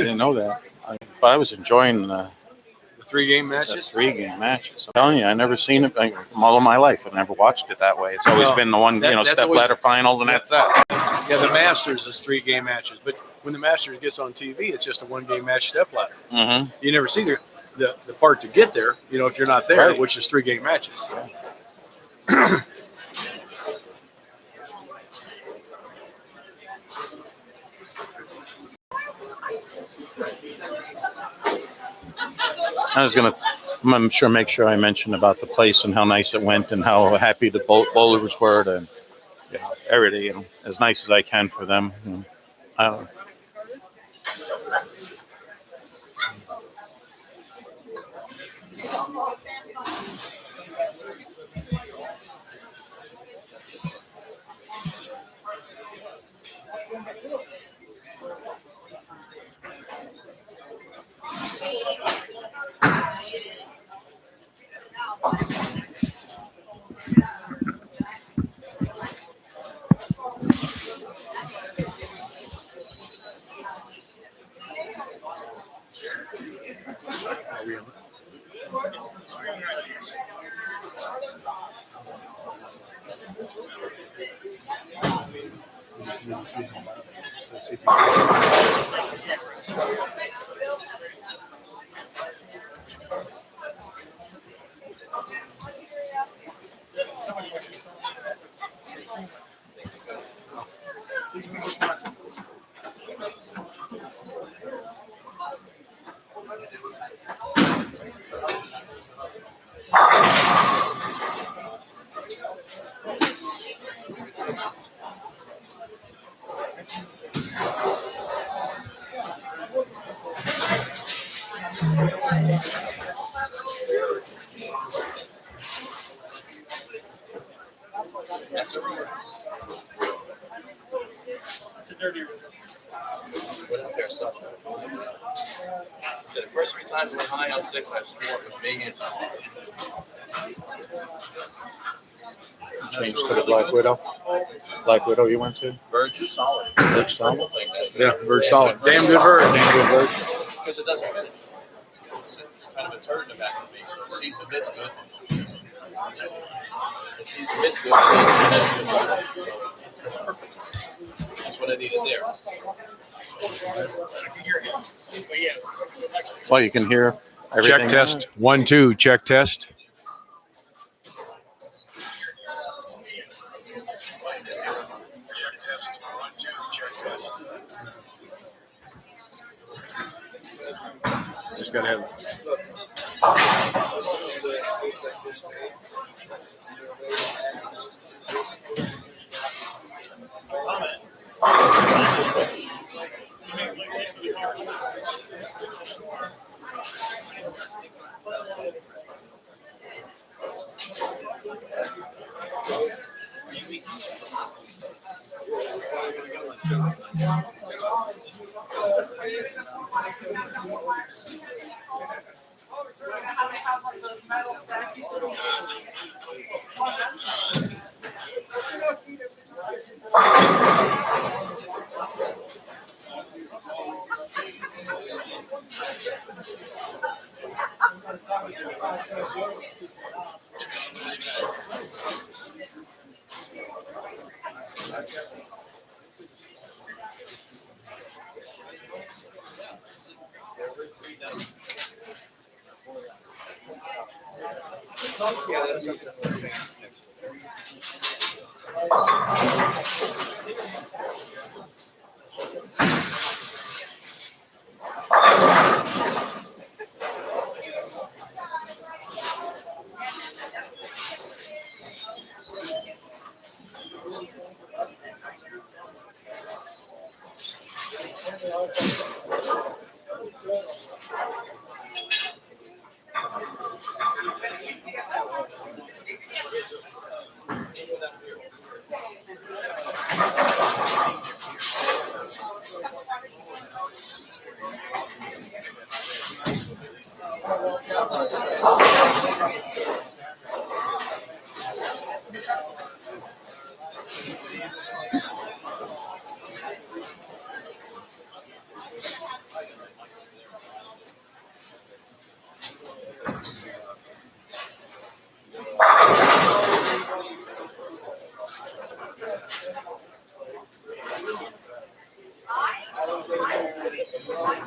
didn't know that. But I was enjoying The 3-game the matches. 3-game matches. I'm telling you, I never seen it all of my life. I never watched it that way. It's always No, been the one, that's step always- ladder final, and that's it. Yeah, the Masters is 3-game matches, but when the Masters gets on TV, it's just a 1-game match step ladder. Mm-hmm. You never see the part to get there. If you're not there, Right. which is 3-game matches. I'm sure make sure I mention about the place and how nice it went and how happy the bowlers were to, everything, as nice as I can for them. I don't, That's a rumor. It's a dirty rumor. What up there, stuff? So the first 3 times I went high on 6, I swore it was me. It's change to the Black Widow. Black Widow you went to? Verge solid. Verge solid? Thing that, Yeah, Verge solid. Damn good Verge. Damn good Verge. because it doesn't finish. It's kind of a turd in the back of me, so it sees the mid's good. It sees the mid's good, and then it just goes. So that's perfect. That's what I needed there. Well, you can hear everything. Check test. 1, 2. Check test. Check test. 1, 2. Check test. Just gotta have.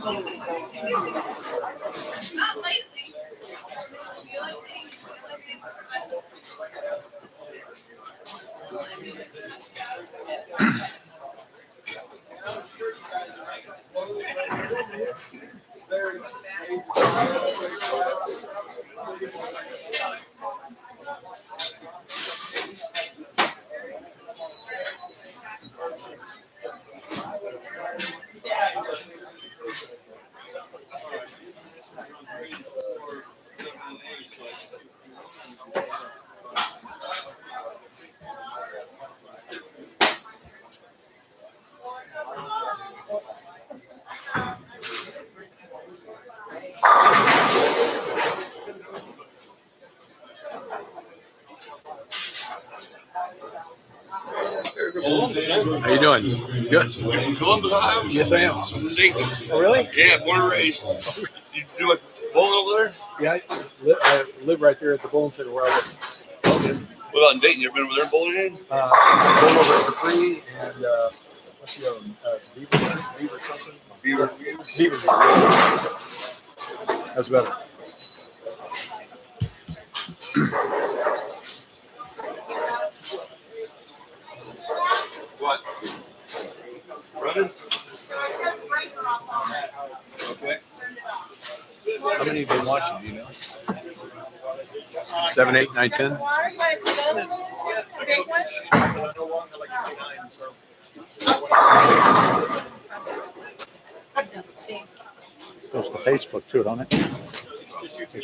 How you doing? Good. Columbus, Ohio? Yes, I am. Oh, really? Yeah, born and raised. You do like bowling over there? Yeah, I live right there at the bowling center where I live. Okay. What about in Dayton? You ever been over there bowling in? Bowling over at Capri and what's the other one? Beaver something? Beaver. That's better. What? Running? Okay. How many have been watching? Do you know? 7, 8, 9, 10. Goes to Facebook too, don't it? Just YouTube.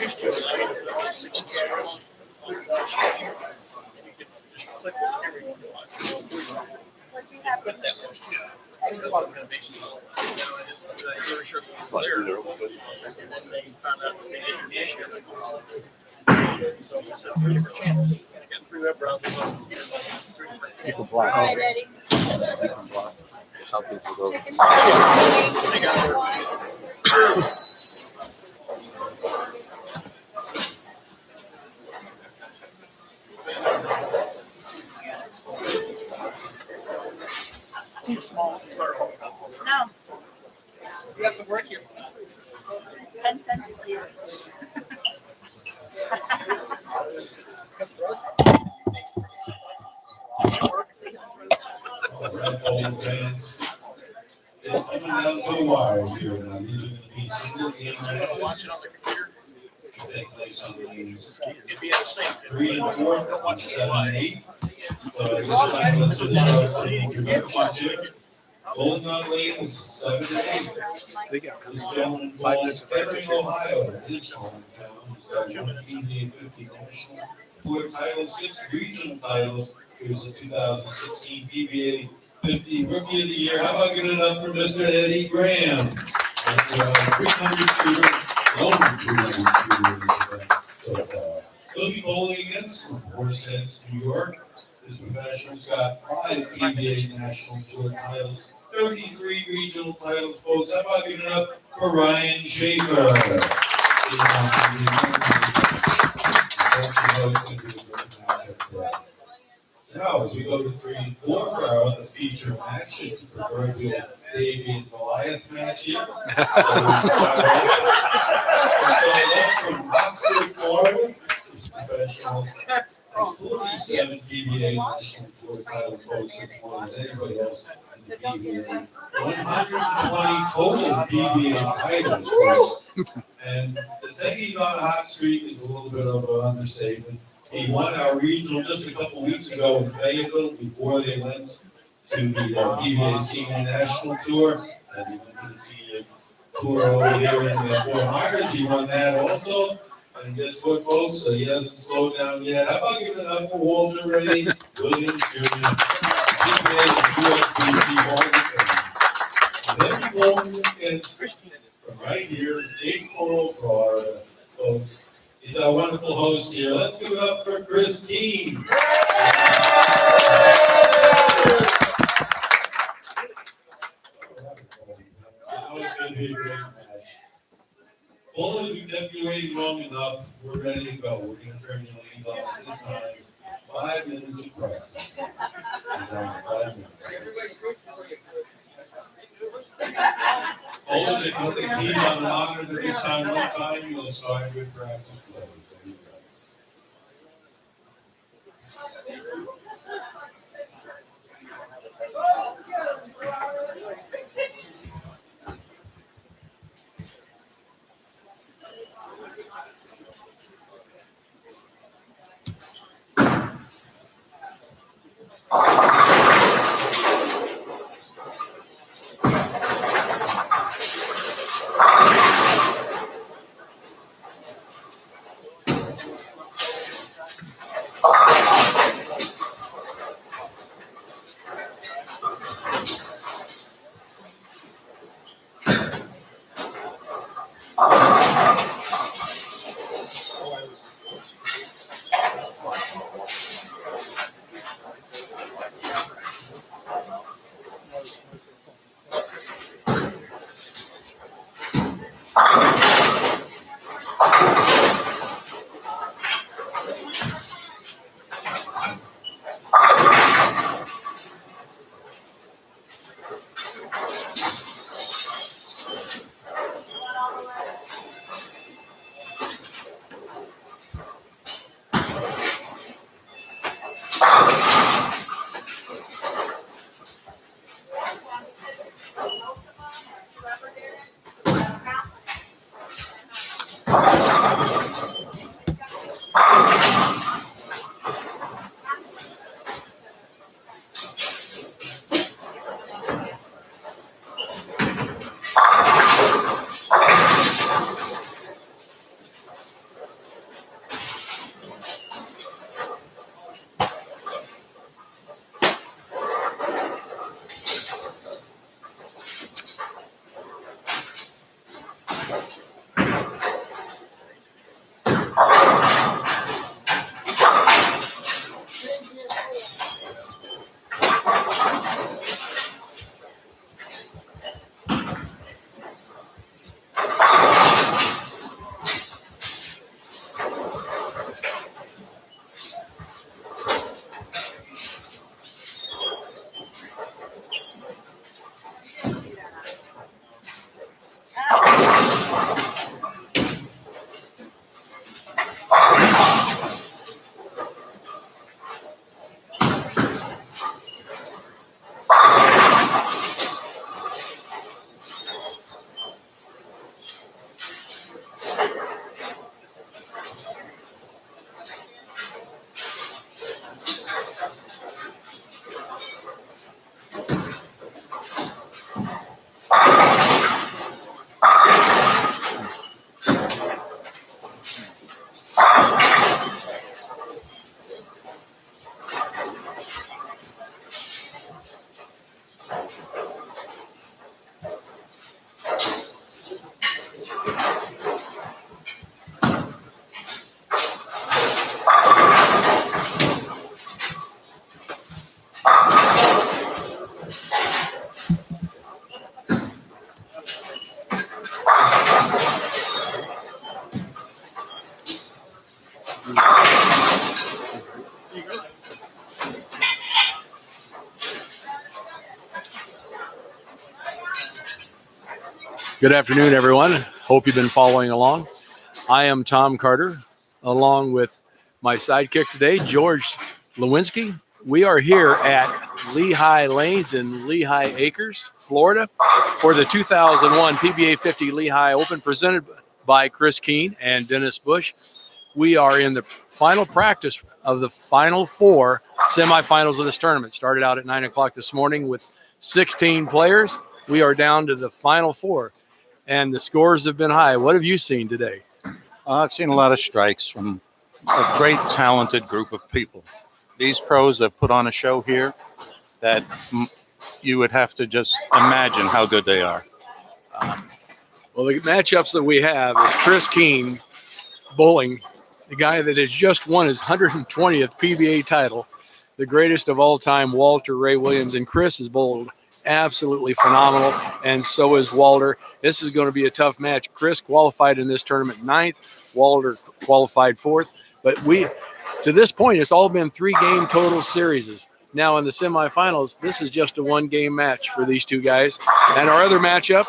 Used to like 6 cameras. You could just click with every one to watch. Put that much. A lot of renovations. It's very sure clear. And then they found out that they didn't need it. So it's 3 different channels. I got 3 web browsers on the computer. 3 different You can channels. block. Hi, Daddy. You can block. How people go. Chicken salad. They got work. No, You have to work here. 10 cents a piece. Bowling fans, it's coming down to the wire here now. These are going to be single game matches. Watching on the computer. Take place on games It'd be at the same. 3 and 4, and 7 and 8. So at this time, let's start some introductions here. Bowling on lanes 7 and 8. They got This gentleman falls Kettering, Ohio, his hometown. He's got 1 PBA50 national tour title, 6 regional titles. He was the 2016 PBA50 Rookie of the Year. How about getting it up for Mr. Eddie Graham? 300 shooter, lone 300 shooter in this event so far. He'll be bowling against from Horseheads, New York. This professional's got 5 PBA national tour titles, 33 regional titles, folks. How about getting it up for Ryan Shafer? Now, as we go to 3 and 4 for our other feature match, it's a proverbial David and Goliath match here. So we'll start off from Oxford, Florida. This professional has 47 PBA national tour titles, folks. It's more than anybody else in the PBA. 120 total PBA titles, folks. And to say he's on a hot streak is a little bit of an understatement. He won our regional just a couple weeks ago in Fayetteville before they went to the PBA Senior National Tour. As he went to the Senior Tour over here in Fort Myers, he won that also. And guess what, folks? He hasn't slowed down yet. How about giving it up for Walter Ray Williams Jr., PBA USBC Hall of Fame. And then we go against from right here in Cape Coral, Florida, folks. He's our wonderful host here. Let's give it up for Chris Keane. It's going to be a great match. Bowling, we've kept you waiting long enough. We're ready to go. We're going to turn your lanes on this time. 5 5 minutes of practice. We're down to 5 minutes. Hold it, put the keys on the monitor this time, one time, you'll start good practice play. There you go. Good afternoon, everyone. Hope you've been following along. I am Tom Carter, along with my sidekick today, George Lewinsky. We are here at Lehigh Lanes in Lehigh Acres, Florida, for the 2001 PBA50 Lehigh Open presented by Chris Keane and Dennis Bush. We are in the final practice of the final four semifinals of this tournament. Started out at 9 o'clock this morning with 16 players. We are down to the final four, and the scores have been high. What have you seen today? I've seen a lot of strikes from a great, talented group of people. These pros have put on a show here that you would have to just imagine how good they are. Well, the matchups that we have is Chris Keane bowling, the guy that has just won his 120th PBA title, the greatest of all time, Walter Ray Williams, and Chris is bowled absolutely phenomenal, and so is Walter. This is going to be a tough match. Chris qualified in this tournament 9th, Walter qualified 4th, but to this point, it's all been 3-game total series. Now in the semifinals, this is just a 1-game match for these two guys. And our other matchup,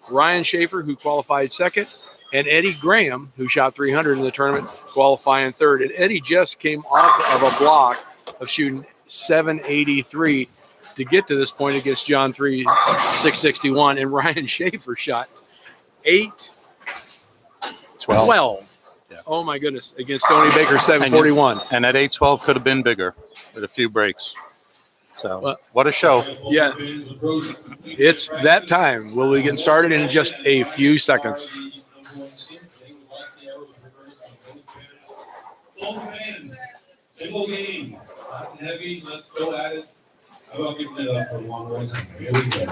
Ryan Shafer, who qualified second, and Eddie Graham, who shot 300 in the tournament, qualifying third. And Eddie just came off of a block of shooting 783 to get to this point against John 3, 661. And Ryan Shafer shot 812. Yeah. Oh my goodness, against Tony Baker, 741. And that 812 could have been bigger with a few breaks. So Well, what a show. Yeah. It's that time. We'll be getting started in just a few seconds. Single game, hot and heavy, let's go at it. How about giving it up for one more time? Here we go.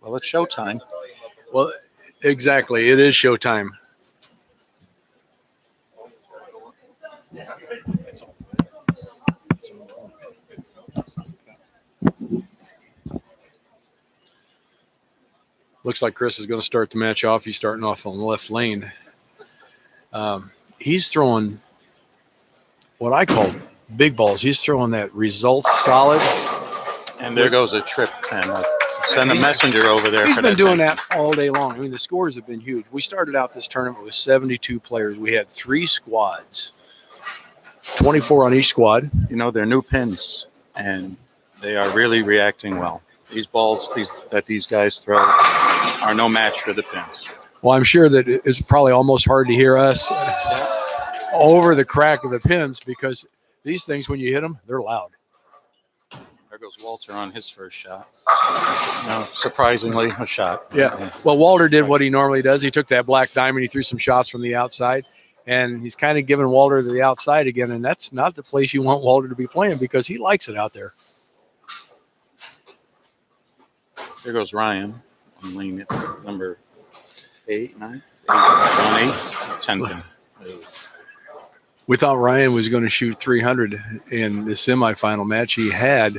Well, it's showtime. Well, exactly. It is showtime. Looks like Chris is going to start the match off. He's starting off on the left lane. He's throwing what I call big balls. He's throwing that results solid. And there goes a trip. And send a messenger over there. He's for been doing thing. that all day long. I mean, the scores have been huge. We started out this tournament with 72 players. We had 3 squads, 24 on each squad. You know, they're new pins, and they are really reacting well. These balls that these guys throw are no match for the pins. Well, I'm sure that it's probably almost hard to hear us over the crack of the pins because these things, when you hit them, they're loud. There goes Walter on his first shot. No, surprisingly, a shot. Yeah. Well, Walter did what he normally does. He took that black diamond. He threw some shots from the outside, and he's kind of giving Walter the outside again. And that's not the place you want Walter to be playing because he likes it out there. There goes Ryan on lane number 8, 9, 8, 10 pin. We thought Ryan was going to shoot 300 in the semifinal match. He had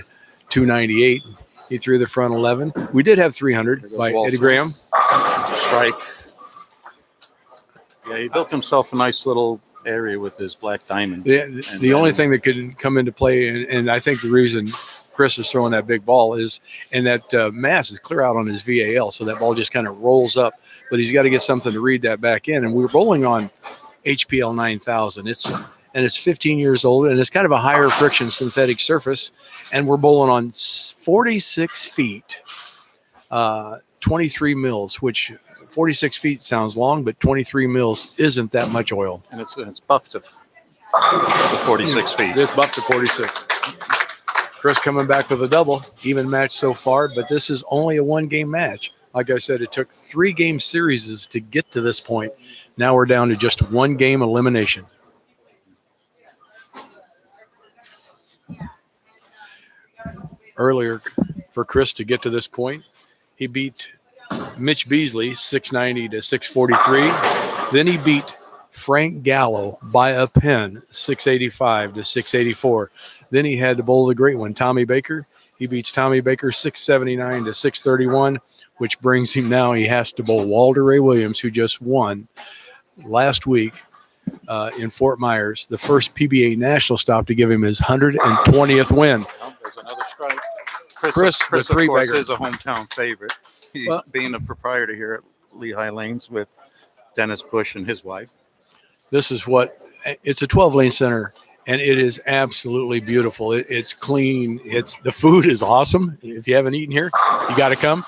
298. He threw the front 11. We did have 300 by Walter. Eddie Graham. Strike. Yeah, he built himself a nice little area with his black diamond. The only thing that could come into play, and I think the reason Chris is throwing that big ball is, and that mass is clear out on his VAL, so that ball just kind of rolls up. But he's got to get something to read that back in. And we're bowling on HPL 9000. It's 15 years old, and it's kind of a higher friction synthetic surface. And we're bowling on 46 feet, 23 mils, which 46 feet sounds long, but 23 mils isn't that much oil. And it's buffed to 46 feet. It's buffed to 46. Chris coming back with a double, even match so far, but this is only a 1-game match. Like I said, it took 3-game series to get to this point. Now we're down to just 1-game elimination. Earlier, for Chris to get to this point, he beat Mitch Beasley 690 to 643. Then he beat Frank Gallo by a pin 685 to 684. Then he had to bowl the great one, Tommy Baker. He beats Tommy Baker 679 to 631, which brings him now. He has to bowl Walter Ray Williams, who just won last week in Fort Myers, the first PBA national stop to give him his 120th win. Oh, there's another strike. Chris, of the course, three-bagger. is a hometown favorite. He, Well- being a proprietor here at Lehigh Lanes with Dennis Bush and his wife. This is it's a 12-lane center, and it is absolutely beautiful. It's clean. The food is awesome. If you haven't eaten here, you got to come.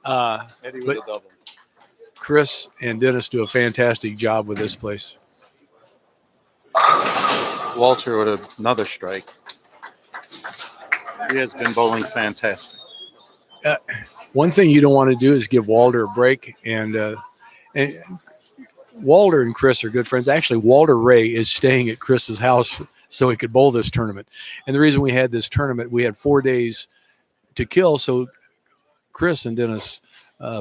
Eddie with But- a double. Chris and Dennis do a fantastic job with this place. Walter with another strike. He has been bowling fantastic. One thing you don't want to do is give Walter a break, and Walter and Chris are good friends. Actually, Walter Ray is staying at Chris's house so he could bowl this tournament. And the reason we had this tournament, we had 4 days to kill, so Chris and Dennis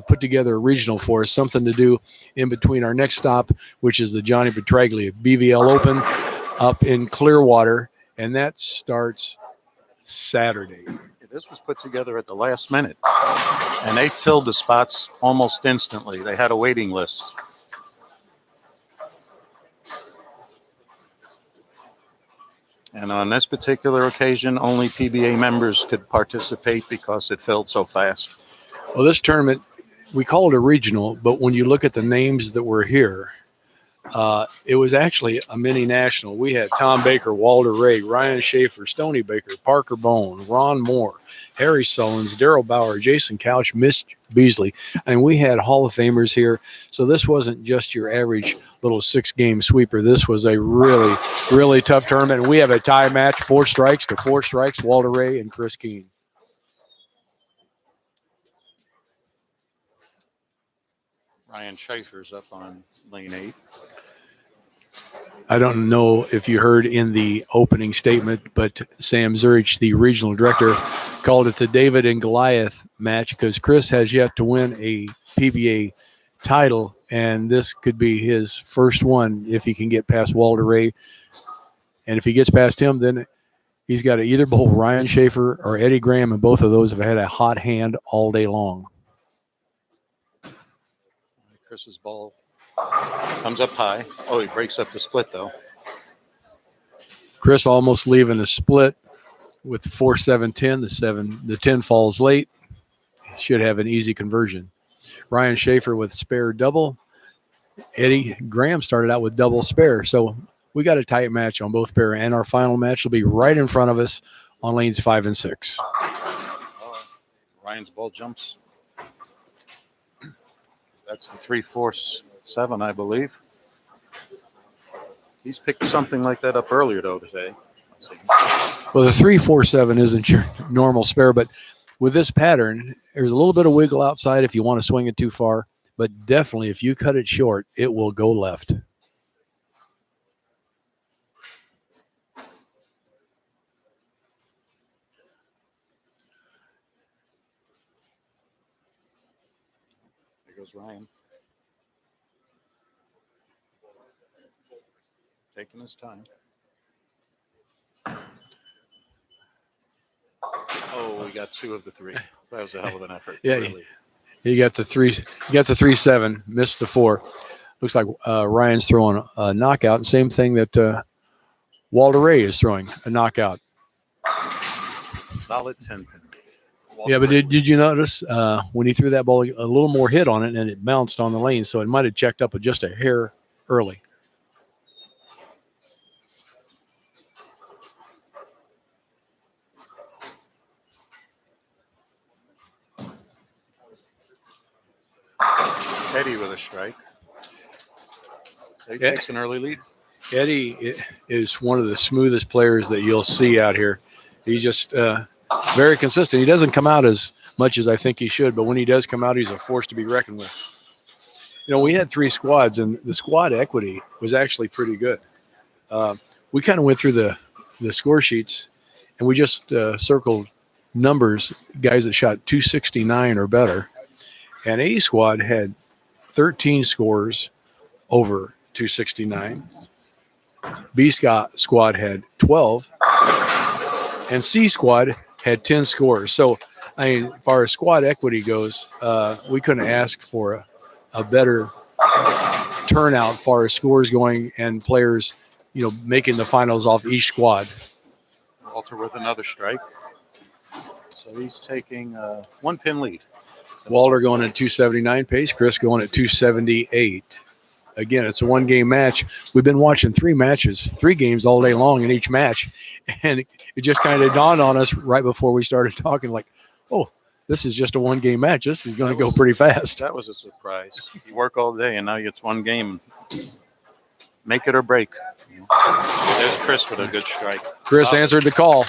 put together a regional for us, something to do in between our next stop, which is the Johnny Petraglia BVL Open up in Clearwater, and that starts Saturday. This was put together at the last minute, and they filled the spots almost instantly. They had a waiting list. And on this particular occasion, only PBA members could participate because it filled so fast. Well, this tournament, we call it a regional, but when you look at the names that were here, it was actually a mini national. We had Tom Baker, Walter Ray, Ryan Shafer, Stoney Baker, Parker Bone, Ron Moore, Harry Sullins, Daryl Bauer, Jason Couch, Miss Beasley. And we had Hall of Famers here. So this wasn't just your average little 6-game sweeper. This was a really, really tough tournament. We have a tie match, 4 strikes to 4 strikes, Walter Ray and Chris Keane. Ryan Shafer's up on lane 8. I don't know if you heard in the opening statement, but Sam Zurich, the regional director, called it the David and Goliath match because Chris has yet to win a PBA title, and this could be his first one if he can get past Walter Ray. And if he gets past him, then he's got to either bowl Ryan Shafer or Eddie Graham, and both of those have had a hot hand all day long. Chris's ball comes up high. Oh, he breaks up the split, though. Chris almost leaving a split with the 4-7-10. The 10 falls late. Should have an easy conversion. Ryan Shafer with spare double. Eddie Graham started out with double spare. So we got a tight match on both pair, and our final match will be right in front of us on lanes 5 and 6. Ryan's ball jumps. That's the 3-4-7, I believe. He's picked something like that up earlier, though, today. Well, the 3-4-7 isn't your normal spare, but with this pattern, there's a little bit of wiggle outside if you want to swing it too far, but definitely if you cut it short, it will go left. There goes Ryan. Taking his time. Oh, we got 2 of the 3. That was a hell of an effort. Yeah, really. You got the 3-7, missed the 4. Looks like Ryan's throwing a knockout, and same thing that Walter Ray is throwing, a knockout. Solid 10 pin. Yeah, but did you notice when he threw that ball, a little more hit on it, and it bounced on the lane, so it might have checked up with just a hair early. Eddie with a strike. So he takes an early lead. Eddie is one of the smoothest players that you'll see out here. He's just very consistent. He doesn't come out as much as I think he should, but when he does come out, he's a force to be reckoned with. You know, we had 3 squads, and the squad equity was actually pretty good. We kind of went through the score sheets, and we just circled numbers, guys that shot 269 or better. And A squad had 13 scores over 269. B squad had 12. And C squad had 10 scores. So, I mean, as far as squad equity goes, we couldn't ask for a better turnout as far as scores going and players, you know, making the finals off each squad. Walter with another strike. So he's taking 1 pin lead. Walter going at 279 pace, Chris going at 278. Again, it's a 1-game match. We've been watching 3 games all day long in each match, and it just kind of dawned on us right before we started talking, like, oh, this is just a 1-game match. This is going to go pretty fast. That was a surprise. You work all day, and now it's 1 game. Make it or break. There's Chris with a good strike. Chris answered the call.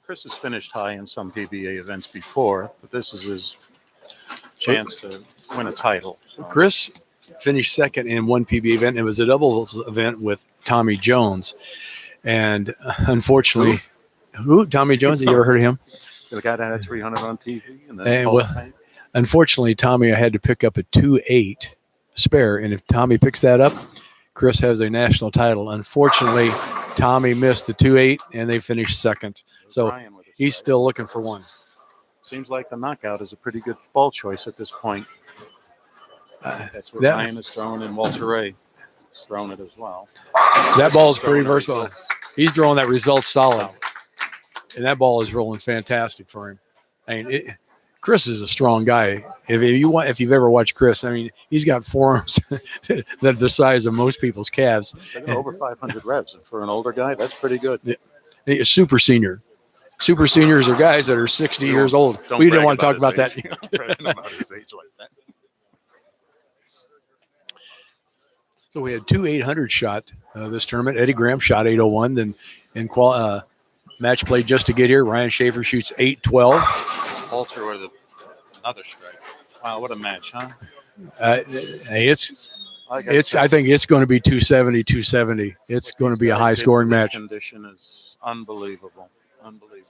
Chris has finished high in some PBA events before, but this is his chance to win a title. So. Chris finished second in one PBA event. It was a doubles event with Tommy Jones. And unfortunately, who? Tommy Jones? Have you ever heard of him? The guy that had 300 on TV. And unfortunately, Tommy, I had to pick up a 2-8 spare. And if Tommy picks that up, Chris has a national title. Unfortunately, Tommy missed the 2-8, and they finished second. So he's still looking for one. Seems like the knockout is a pretty good ball choice at this point. That's what that- Ryan has thrown, and Walter Ray has thrown it as well. That ball is pretty Throwing it versatile. results. He's throwing that result solid, and that ball is rolling fantastic for him. I mean, Chris is a strong guy. If you've ever watched Chris, I mean, he's got forearms that are the size of most people's calves. They got over 500 reps, and for an older guy, that's pretty good. He's a super senior. Super seniors are guys that are 60 years old. Don't We didn't brag want to talk about his that. age. Don't brag about his age like that. So we had two 800 shot this tournament. Eddie Graham shot 801. Then in match play just to get here, Ryan Shafer shoots 812. Walter with another strike. Wow, what a match, huh? I think it's going to be 270, 270. It's going to be a high scoring match. Condition is unbelievable. Unbelievable.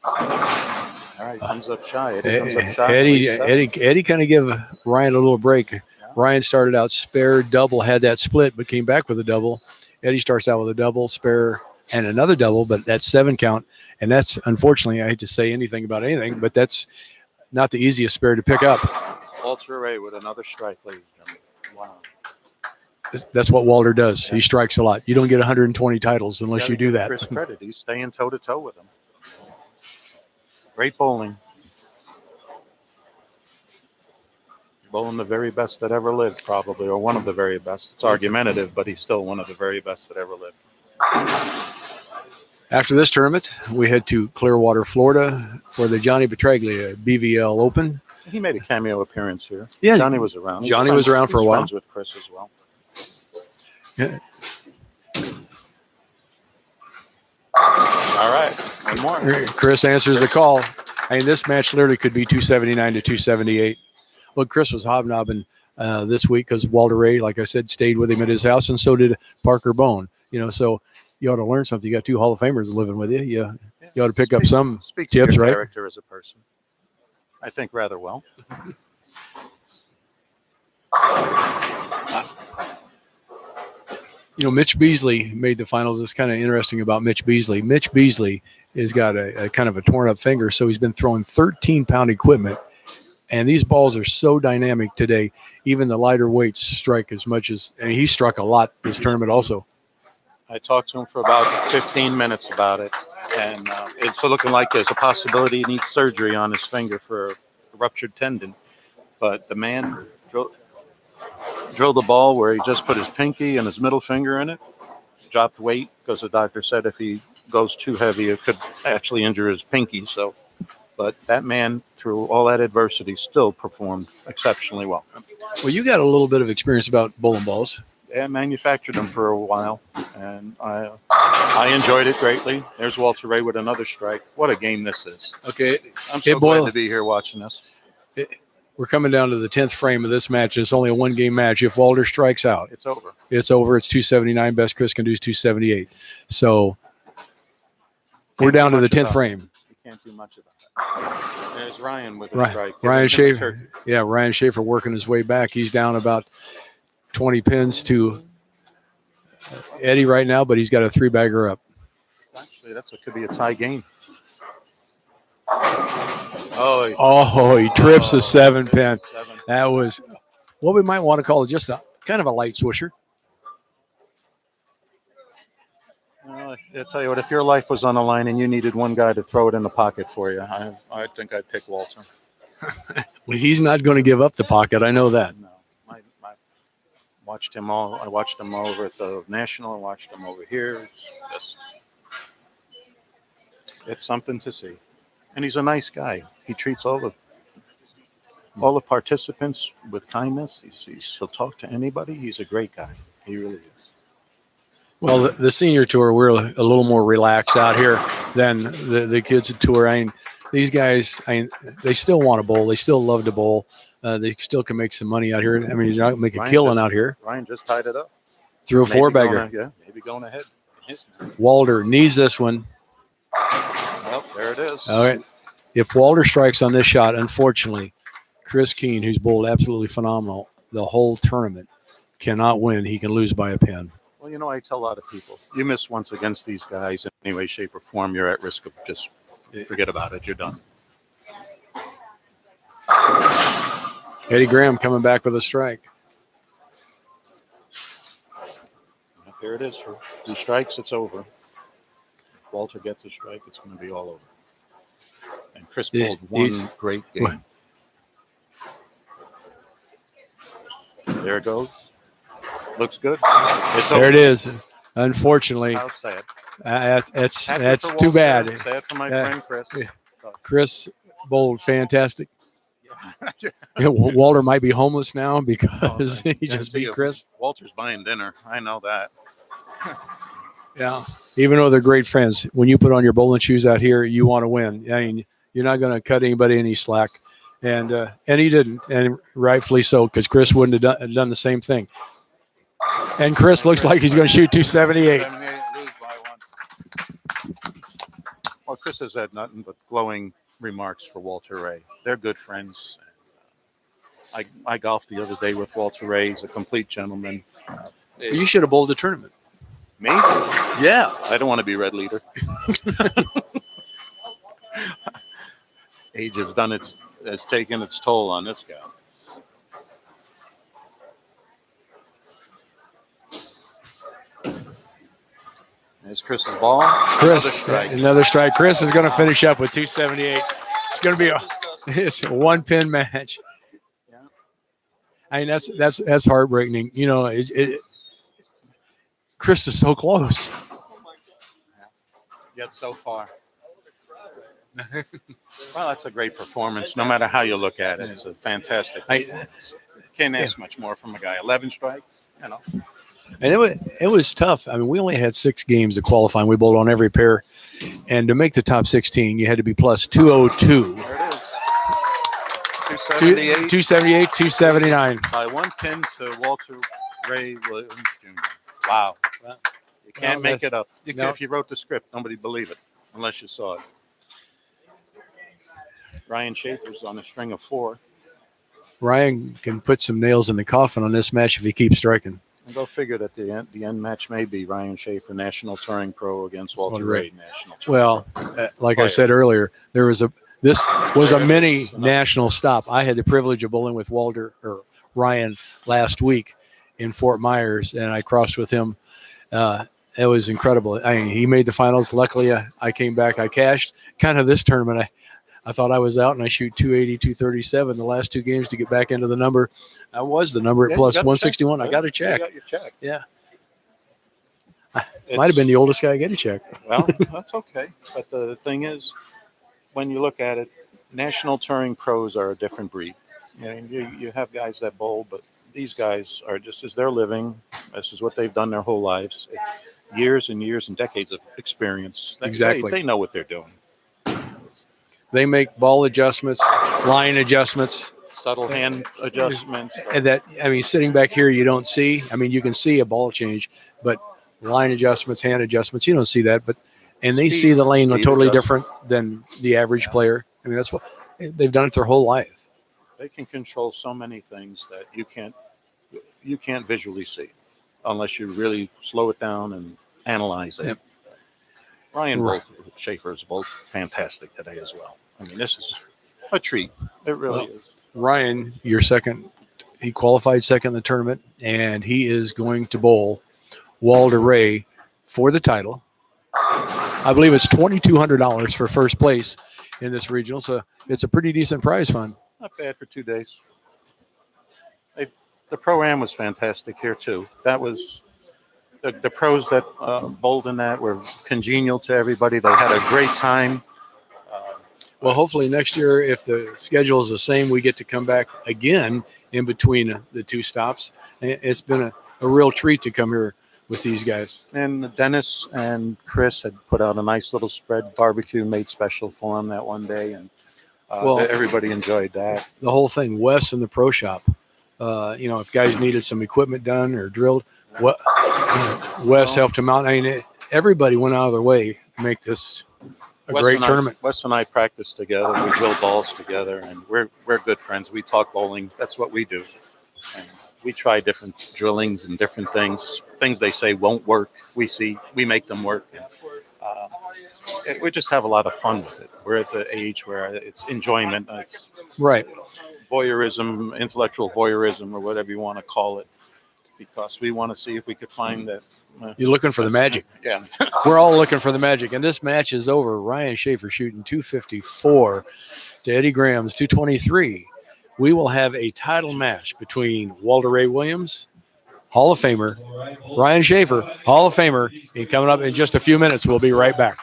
All right, comes up shy. Eddie kind of give Ryan a little break. Yeah. Ryan started out spare, double, had that split, but came back with a double. Eddie starts out with a double, spare, and another double, but that's 7 count. And that's, unfortunately, I hate to say anything about anything, but that's not the easiest spare to pick up. Walter Ray with another strike, ladies and gentlemen. Wow. That's what Walter does. Yeah. He strikes a lot. You don't get 120 titles unless you do that. Chris credit. He's staying toe-to-toe with him. Great bowling. Bowling the very best that ever lived, probably, or one of the very best. It's argumentative, but he's still one of the very best that ever lived. After this tournament, we head to Clearwater, Florida for the Johnny Petraglia BVL Open. He made a cameo appearance here. Yeah, Johnny was around. Johnny was around for a while. Friends with Chris as well. Yeah. All right, one more. Chris answers the call. I mean, this match literally could be 279 to 278. Well, Chris was hobnobbing this week because Walter Ray, like I said, stayed with him at his house, and so did Parker Bone. So you ought to learn something. You got 2 Hall of Famers living with you. You ought to pick up some tips, to your right? Character as a person, I think rather well. Mitch Beasley made the finals. It's kind of interesting about Mitch Beasley. Mitch Beasley has got a kind of a torn up finger, so he's been throwing 13-pound equipment. And these balls are so dynamic today. Even the lighter weights strike as much as, and he struck a lot this tournament also. I talked to him for about 15 minutes about it. And it's looking like there's a possibility he needs surgery on his finger for a ruptured tendon. But the man drilled the ball where he just put his pinky and his middle finger in it, dropped weight because the doctor said if he goes too heavy, it could actually injure his pinky. But that man, through all that adversity, still performed exceptionally well. Well, you got a little bit of experience about bowling balls. Yeah, I manufactured them for a while, and I enjoyed it greatly. There's Walter Ray with another strike. What a game this is. Okay. I'm so glad to be here watching this. We're coming down to the 10th frame of this match. It's only a 1-game match. If Walter strikes out, it's over. It's over. It's 279. Best Chris can do is 278. So we're down to the 10th frame. You can't do much about that. There's Ryan with a strike. Ryan Shafer. Yeah, Ryan Shafer working his way back. He's down about 20 pins to Eddie right now, but he's got a 3-bagger up. Actually, could be a tie game. He trips the 7-pin. That was what we might want to call just a kind of a light swisher. I'll tell you what, if your life was on the line and you needed one guy to throw it in the pocket for you, I think I'd pick Walter. Well, he's not going to give up the pocket. I know that. No, I watched him all. I watched him over at the National. I watched him over here. It's something to see. And he's a nice guy. He treats all the participants with kindness. He'll talk to anybody. He's a great guy. He really is. Well, the senior tour, we're a little more relaxed out here than the kids tour. These guys, they still want to bowl. They still love to bowl. They still can make some money out here. You're not make a killing out here. Ryan just tied it up. Threw a 4-bagger. Maybe going ahead. Walter needs this one. Well, there it is. All right. If Walter strikes on this shot, unfortunately, Chris Keane, who's bowled absolutely phenomenal the whole tournament, cannot win. He can lose by a pin. Well, I tell a lot of people, you miss once against these guys in any way, shape, or form, you're at risk of just forget about it. You're done. Eddie Graham coming back with a strike. There it is. For 2 strikes, it's over. Walter gets a strike, it's going to be all over. And Chris Yeah, pulled one he's- great game. There it goes. Looks good. It's There over. it is. Unfortunately, How sad. that's Happy for too Walter, bad. Sad for my Yeah. friend Chris. Yeah. Chris bowled fantastic. Yeah, Walter might be homeless now because he just Guarantee beat you, Chris. Walter's buying dinner. I know that. Yeah. Even though they're great friends, when you put on your bowling shoes out here, you want to win. I mean, you're not going to cut anybody any slack. And he didn't, and rightfully so, because Chris wouldn't have done the same thing. And Chris looks like he's going to shoot 278. 78, lose by 1. Well, Chris has had nothing but glowing remarks for Walter Ray. They're good friends. I golfed the other day with Walter Ray. He's a complete gentleman. You should have bowled the tournament. Me? Yeah. I don't want to be red leader. Age has taken its toll on this guy. There's Chris's ball. Chris, Another strike. Chris is going to finish up with 278. It's going to be it's a 1-pin match. Yeah. I mean, that's heartbreaking. You know, Chris is so close. Yet so far. Well, that's a great performance. No matter how you look at it, it's a fantastic. Can't ask much more from a guy. 11 strike, you know. And it was tough. I mean, we only had 6 games of qualifying. We bowled on every pair, and to make the top 16, you had to be plus 202. There it is. 278. 278, 279. By 1 pin to Walter Ray Williams Jr. Wow. You can't make it up. If you wrote the script, nobody believe it unless you saw it. Ryan Shafer's on a string of 4. Ryan can put some nails in the coffin on this match if he keeps striking. And go figure that the end match may be Ryan Shafer, National Touring Pro, against Walter Ray, National Touring Well, like I said earlier, this was a mini national stop. I had the privilege of bowling with Ryan last week in Fort Myers, and I crossed with him. It was incredible. I mean, he made the finals. Luckily, I came back. I cashed. Kind of this tournament, I thought I was out, and I shoot 280, 237 the last 2 games to get back into the number. I was the number at plus 161. I got a check. You got your check. Yeah. Might have been the oldest guy to get a check. Well, that's okay. But the thing is, when you look at it, National Touring Pros are a different breed. You have guys that bowl, but these guys are just as they're living. This is what they've done their whole lives. Years and years and decades of experience. Exactly. They know what they're doing. They make ball adjustments, line adjustments. Subtle hand adjustments. And that, I mean, sitting back here, you don't see. I mean, you can see a ball change, but line adjustments, hand adjustments, you don't see that. And they see the lane totally different than the average player. I mean, that's what they've done it their whole life. They can control so many things that you can't visually see unless you really slow it down and analyze it. Yep. Ryan Shafer is both fantastic today as well. I mean, this is a treat. It really is. Ryan, your second, he qualified second in the tournament, and he is going to bowl Walter Ray for the title. I believe it's $2,200 for first place in this regional, so it's a pretty decent prize fund. Not bad for 2 days. The Pro-Am was fantastic here, too. That was the pros that bowled in that were congenial to everybody. They had a great time. Well, hopefully next year, if the schedule is the same, we get to come back again in between the 2 stops. It's been a real treat to come here with these guys. And Dennis and Chris had put out a nice little spread barbecue made special for them that one day, and everybody enjoyed that. The whole thing, Wes in the pro shop. If guys needed some equipment done or drilled, Wes helped him out. I mean, everybody went out of their way to make this a great tournament. Wes and I practice together. We drill balls together, and we're good friends. We talk bowling. That's what we do. And we try different drillings and different things. Things they say won't work. We make them work. And, We just have a lot of fun with it. We're at the age where it's enjoyment, it's Right. voyeurism, intellectual voyeurism, or whatever you want to call it, because we want to see if we could find that. You're looking for the magic. Yeah. We're all looking for the magic. And this match is over. Ryan Shafer shooting 254 to Eddie Graham's 223. We will have a title match between Walter Ray Williams, Hall of Famer, Ryan Shafer, Hall of Famer, and coming up in just a few minutes. We'll be right back.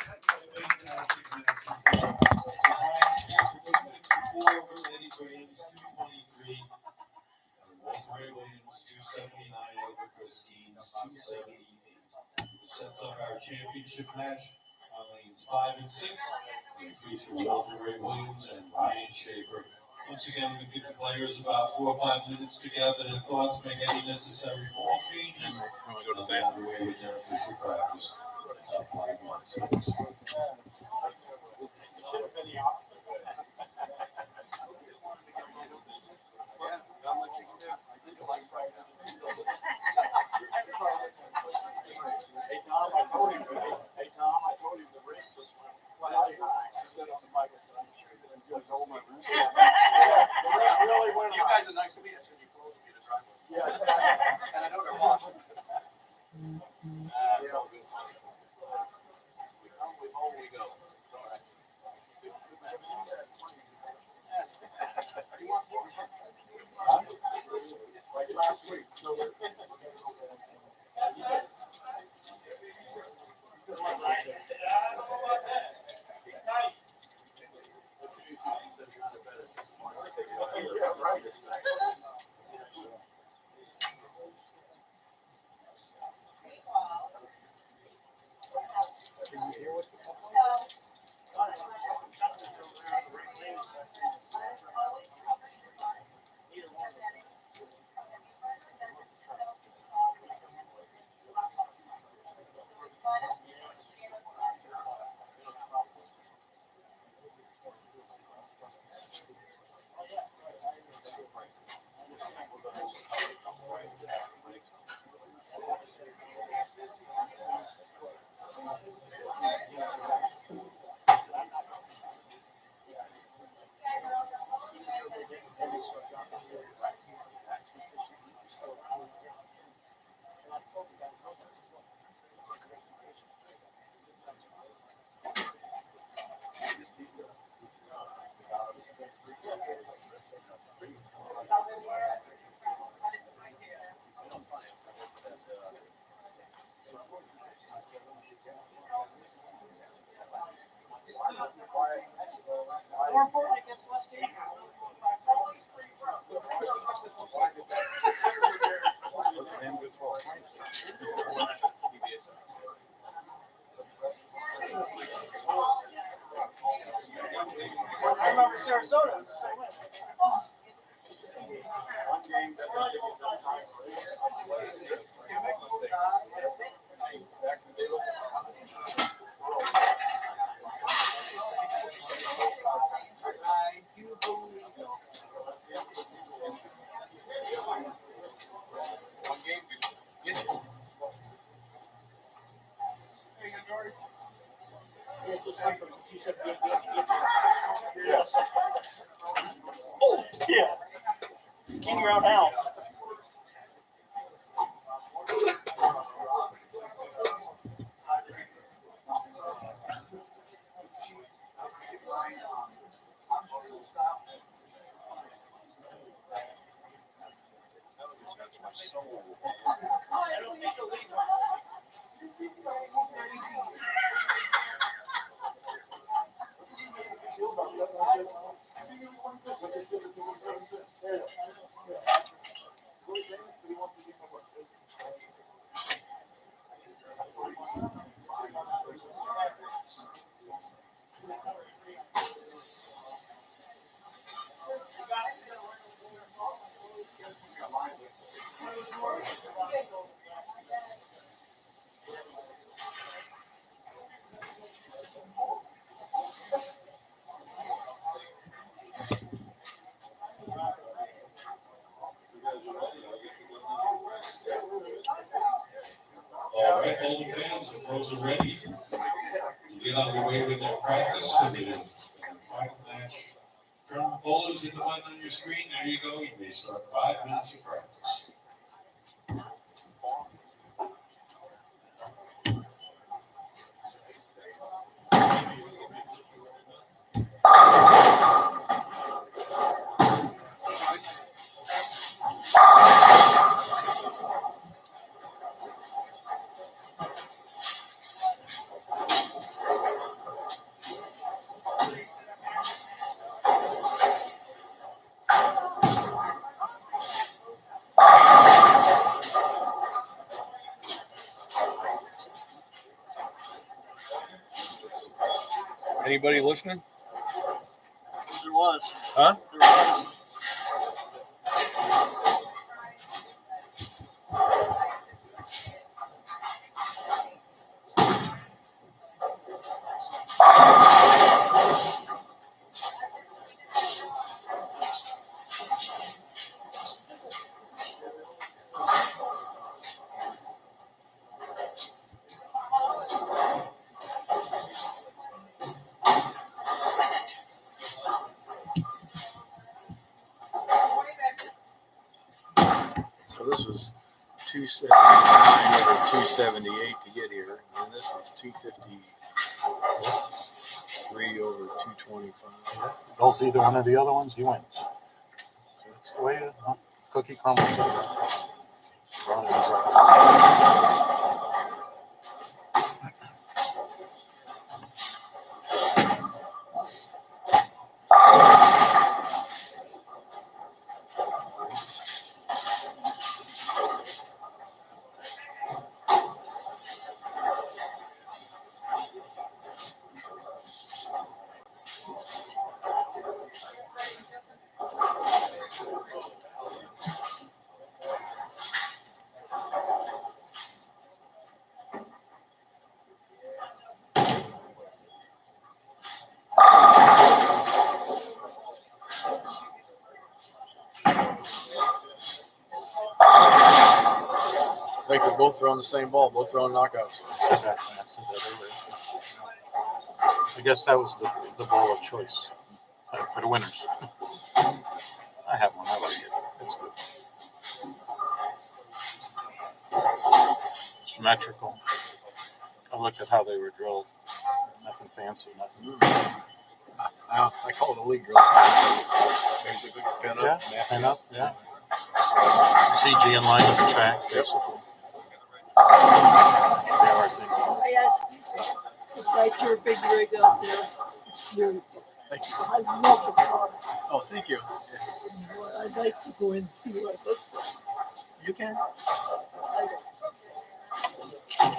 Sets up our championship match on lanes 5 and 6. We feature Walter Ray Williams and Ryan Shafer. Once again, we give the players about 4 or 5 minutes to gather their thoughts, make any necessary ball changes, and they'll be on the way with their official practice. 5 minutes. Hey Tom, I told him the ring just went flat high. I said on the mic, I said, I'm sure you're going to hold my ring. Really went. You guys are nice to meet us, and you close me to drive. Yeah. And I know they're watching. We go. All right. Like last week. I remember Sarasota. One game doesn't give you enough time. You make mistakes. Back to the I do believe one game, get it. Hey, George. Here's the second. She said, good. Yes. Oh, yeah. Keane Roundhouse. All right, all the fans, the pros are ready. underway with their practice. So the final match. Turn the bowlers hit the button on your screen. There you go. You may start 5 minutes of practice. Anybody listening? There was. Huh? There was. So this was 279 over 278 to get here, and this was 253 over 225. Goes either one of the other ones, he wins. That's the way it is. Huh? Cookie crumbles. Wrong and right. I think they're both throwing the same ball, both throwing knockouts. I guess that was the ball of choice for the winners. I have one. I like it. It's good. Symmetrical. I looked at how they were drilled. Nothing fancy, nothing. I call it a league drill. Basically, pin up, Yeah, pin up, yeah. CG in line with the track, basically. They are things. I asked you something. Besides your big rig out there, it's beautiful. Thank you. I love the car. Oh, thank you. I'd like to go and see what it looks like. You can. I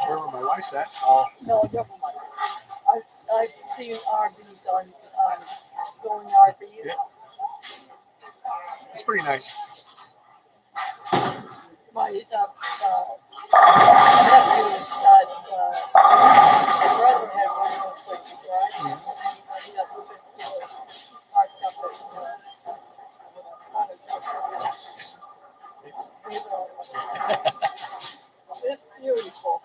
Where my wife's at? No, never mind. I've seen RVs on going RVs. Yeah. It's pretty nice. My nephew's brother had one of those things, right? And he got the big deal. He's parked up at it's beautiful.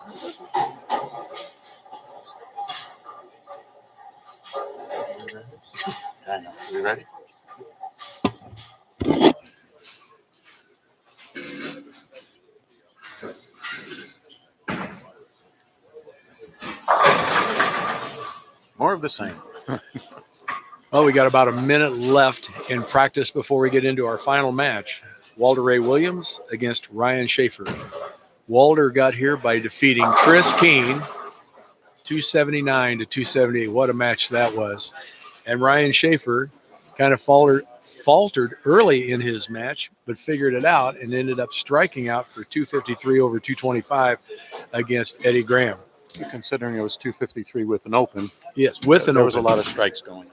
I know. You ready? More of the same. Well, we got about a minute left in practice before we get into our final match. Walter Ray Williams against Ryan Shafer. Walter got here by defeating Chris Keane, 279 to 278. What a match that was. And Ryan Shafer kind of faltered early in his match, but figured it out and ended up striking out for 253 over 225 against Eddie Graham. Considering it was 253 with an open. Yes, with an there open. was a lot of strikes going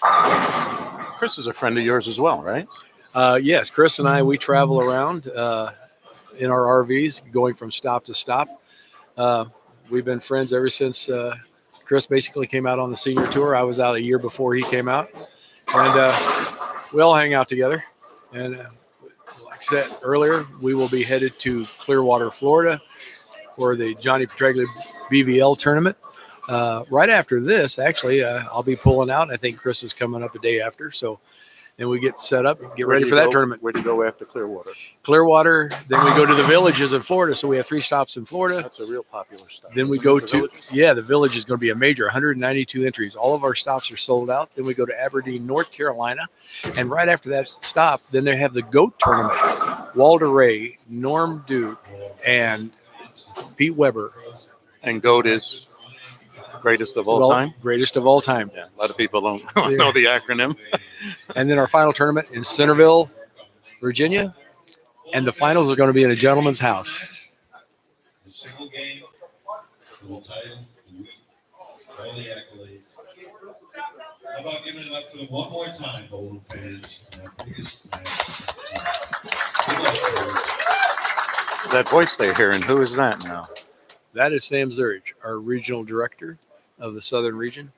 on. Chris is a friend of yours as well, right? Yes, Chris and I, we travel around in our RVs, going from stop to stop. We've been friends ever since Chris basically came out on the senior tour. I was out a year before he came out. And we all hang out together. And like I said earlier, we will be headed to Clearwater, Florida for the Johnny Petraglia BVL tournament. Right after this, actually, I'll be pulling out. I think Chris is coming up a day after. So then we get set up and get Where ready do for you that go- tournament. Where do you go after Clearwater? Clearwater. Then we go to the Villages in Florida. So we have 3 stops in Florida. That's a real popular stop. Then we isn't go it, the to, Villages? the Village is going to be a major 192 entries. All of our stops are sold out. Then we go to Aberdeen, North Carolina. And right after that stop, then they have the GOAT tournament. Walter Ray, Norm Duke, and Pete Weber. And GOAT is greatest of all time. Greatest of all time. Yeah, a lot of people don't know the acronym. And then our final tournament in Centerville, Virginia. And the finals are going to be in a gentleman's house. A single game, full title, all the accolades. How about giving it up for them one more time, Bowling fans? Our biggest match. Good luck, boys. That voice they're hearing, who is that now? That is Sam Zurich, our regional director of the Southern region.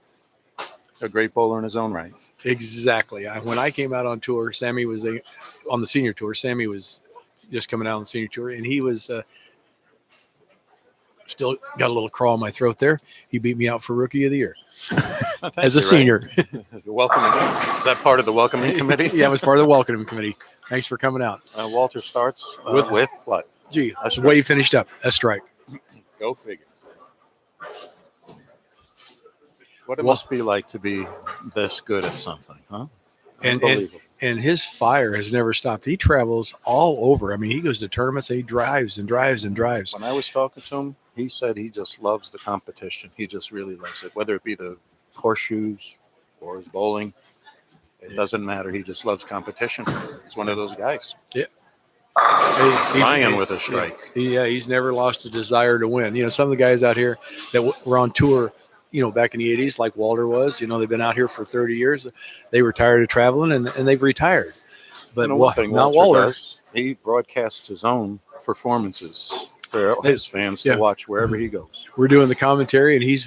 A great bowler in his own right. Exactly. When I came out on tour, Sammy was on the senior tour. Sammy was just coming out on the senior tour, and he was still got a little crawl in my throat there. He beat me out for Rookie of the Year as a senior. Welcoming. Is that part of the welcoming committee? Yeah, it was part of the welcoming committee. Thanks for coming out. Walter starts With- with what? Gee, A the strike. way he finished up, a strike. Go figure. What it Well- must be like to be this good at something, huh? And- Unbelievable. And his fire has never stopped. He travels all over. I mean, he goes to tournaments. He drives and drives and drives. When I was talking to him, he said he just loves the competition. He just really loves it, whether it be the horseshoes or his bowling. It doesn't matter. He just loves competition. He's one of those guys. He's- Lion with a strike. He's never lost a desire to win. You know, some of the guys out here that were on tour, you know, back in the 80s, like Walter was, you know, they've been out here for 30 years. They were tired of traveling and they've retired. But You know one thing not Walter Walter. does? He broadcasts his own performances for his fans to Yeah. watch wherever he goes. We're doing the commentary and he's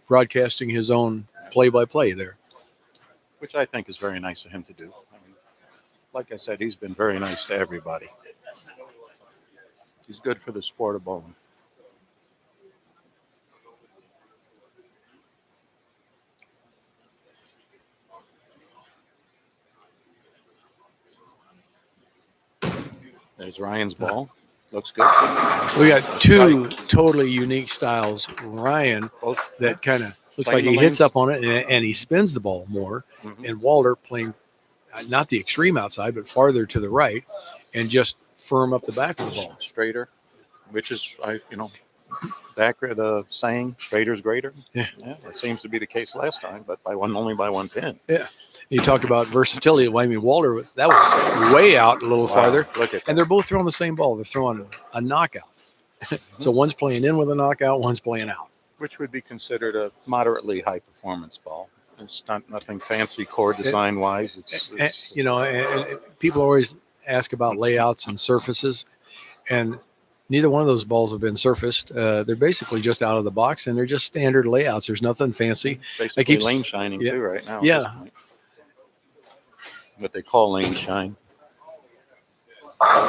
broadcasting his own play-by-play there. Which I think is very nice of him to do. I mean, like I said, he's been very nice to everybody. He's good for the sport of bowling. There's Ryan's ball. Looks good. We got two totally unique styles. Ryan, Both that kind of looks Playing like he the hits lanes. up on it and he spins the ball more. Mhm. And Walter playing not the extreme outside, but farther to the right and just firm up the back of the ball. straighter, which is back the saying, straighter's greater. Yeah. That seems to be the case last time, but only by one pin. You talk about versatility. Well, I mean, Walter, that was way out a little Wow, farther. look at that. And they're both throwing the same ball. They're throwing a knockout. So one's playing in with a knockout, one's playing out. Which would be considered a moderately high performance ball. It's not nothing fancy core design wise. It's You know, and people always ask about layouts and surfaces, and neither one of those balls have been surfaced. They're basically just out of the box, and they're just standard layouts. There's nothing fancy. basically keeps- lane shining yeah. too right now. at Yeah. this point. What they call lane shine. All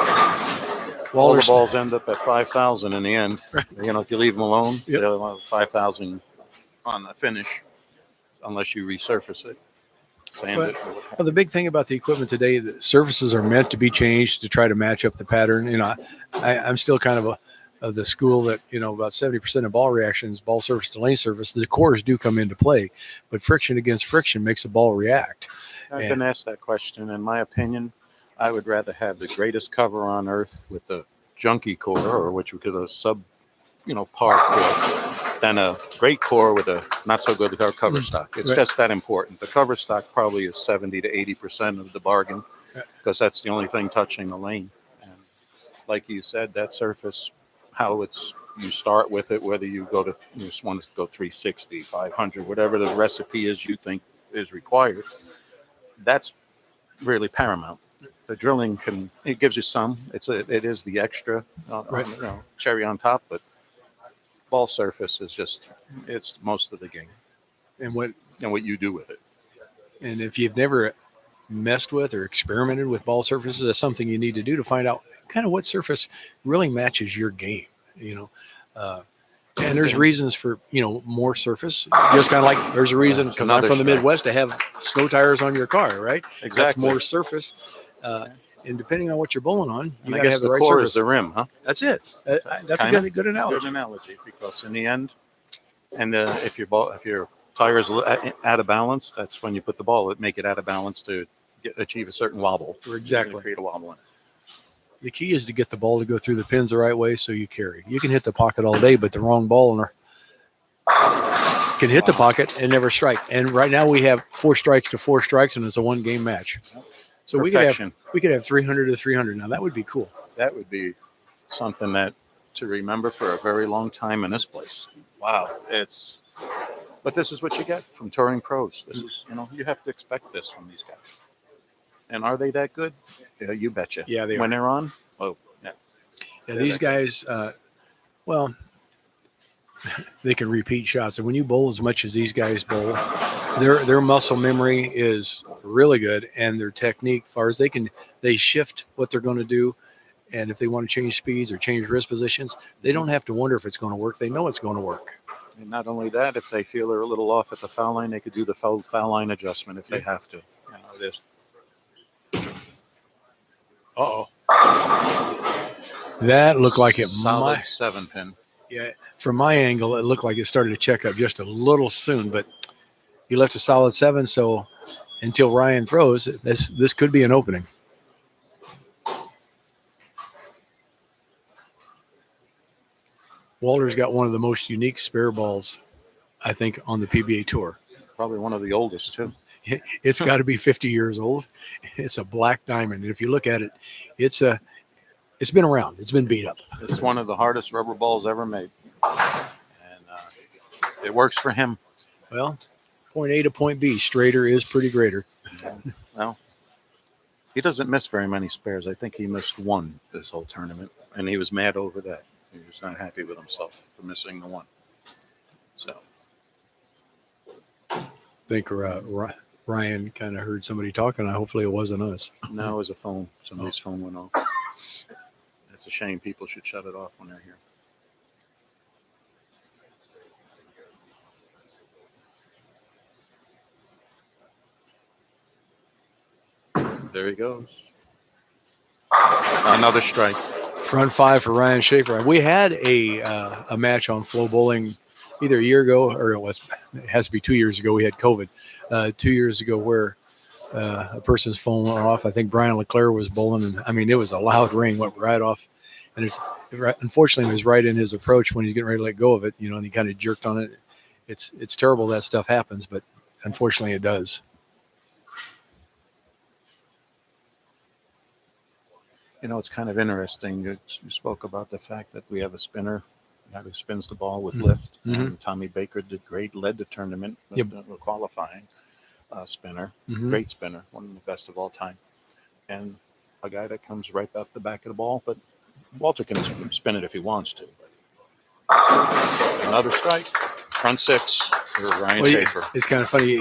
the Walter's, balls end up at 5,000 in the end. You know, if you leave them alone, Yep. they'll have 5,000 on the finish, unless you resurface it, sand it. well, the big thing about the equipment today, the surfaces are meant to be changed to try to match up the pattern. You know, I'm still kind of the school that, you know, about 70% of ball reactions, ball surface to lane surface, the cores do come into play, but friction against friction makes a ball react. I've been asked that question. In my opinion, I would rather have the greatest cover on earth with the junky core, or which we call a par core, than a great core with a not so good cover stock. It's Right. just that important. The cover stock probably is 70 to 80% of the bargain, Yeah. because that's the only thing touching the lane. And like you said, that surface, you start with it, whether you just want to go 360, 500, whatever the recipe is you think is required. That's really paramount. The drilling it gives you some. It is the extra, Right. cherry on top. But ball surface is it's most of the game, And what you do with it. And if you've never messed with or experimented with ball surfaces, that's something you need to do to find out kind of what surface really matches your game. You know, And there's reasons for, more surface. Just kind of like there's a reason, because I'm Another from the strike. Midwest, to have snow tires on your car, right? That's Exactly. more surface. And depending on what you're bowling on, you And I got to guess have the the right core surface. is the rim, huh? That's it. That's Kinda. a good analogy. Good analogy, because in the end, and if your tire is out of balance, that's when you put the ball. Make it out of balance to achieve a certain wobble. Exactly. Create a wobble in it. The key is to get the ball to go through the pins the right way so you carry. You can hit the pocket all day, but the wrong ball can hit the pocket and never strike. And right now we have 4 strikes to 4 strikes, and it's a 1-game match. So Perfection. we could have 300 to 300. Now that would be cool. That would be something that to remember for a very long time in this place. Wow, but this is what you get from touring pros. This is, you have to expect this from these guys. And are they that good? Yeah, you betcha. Yeah, they when are. they're on. Oh, yeah. Yeah, these guys, well, they can repeat shots. And when you bowl as much as these guys bowl, their muscle memory is really good, and their technique, as far as they shift what they're going to do. And if they want to change speeds or change wrist positions, they don't have to wonder if it's going to work. They know it's going to work. And not only that, if they feel they're a little off at the foul line, they could do the foul line adjustment if they have to. This. Uh-oh. That looked like it Solid might. 7-pin. Yeah, from my angle, it looked like it started to check up just a little soon, but he left a solid 7. So until Ryan throws, this could be an opening. Walter's got one of the most unique spare balls, I think, on the PBA Tour. Probably one of the oldest, too. It's got to be 50 years old. It's a black diamond. And if you look at it, it's been around. It's been beat up. It's one of the hardest rubber balls ever made. And it works for him. Well, point A to point B, straighter is pretty greater. Well, he doesn't miss very many spares. I think he missed 1 this whole tournament, and he was mad over that. He was not happy with himself for missing the 1. So I think Ryan kind of heard somebody talking. Hopefully it wasn't us. now it was a phone. Somebody's phone went off. It's a shame. People should shut it off when they're here. There he goes. Another strike. Front 5 for Ryan Shafer. We had a match on Flow Bowling either a year ago, or it has to be 2 years ago. We had COVID 2 years ago where a person's phone went off. I think Brian LeClaire was bowling, and it was a loud ring, went right off. And unfortunately, it was right in his approach when he's getting ready to let go of it, and he kind of jerked on it. It's terrible that stuff happens, but unfortunately it does. It's kind of interesting. You spoke about the fact that we have a spinner who spins the ball with Mhm. lift. Mhm. Tommy Baker did great, led the tournament, Yep. Qualifying spinner, Mhm. great spinner, one of the best of all time. And a guy that comes right up the back of the ball, but Walter can spin it if he wants to. But another strike, front 6 for Ryan Shafer. It's kind of funny,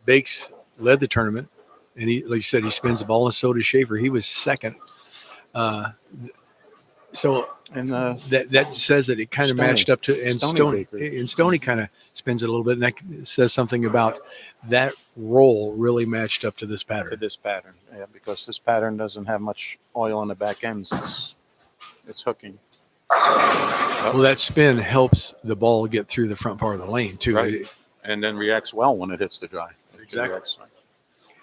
Bakes led the tournament, and he, like you said, he spins the ball, and so does Shafer. He was second. And That says that it kind of Stoney. matched up to, and Stoney Stoney kind of spins it a little bit, and that says something about that roll really matched up to this to pattern. this pattern, because this pattern doesn't have much oil on the back ends. It's hooking. Well, that spin helps the ball get through the front part of the lane too. Right. And then reacts well when it hits the dry. Exactly.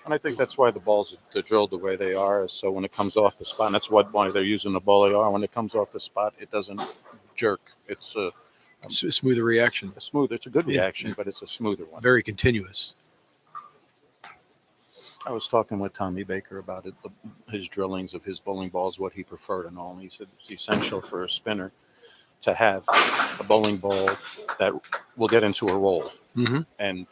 And I think that's why the balls are drilled the way they are. So when it comes off the spot, and that's why they're using the ball they are. When it comes off the spot, it doesn't jerk. It's a Smoother reaction, smooth. It's a good Yeah. reaction, but it's a smoother one. very continuous. I was talking with Tommy Baker about it, his drillings of his bowling balls, what he preferred and all. And he said it's essential for a spinner to have a bowling ball that will get into a roll. Mm-hmm. And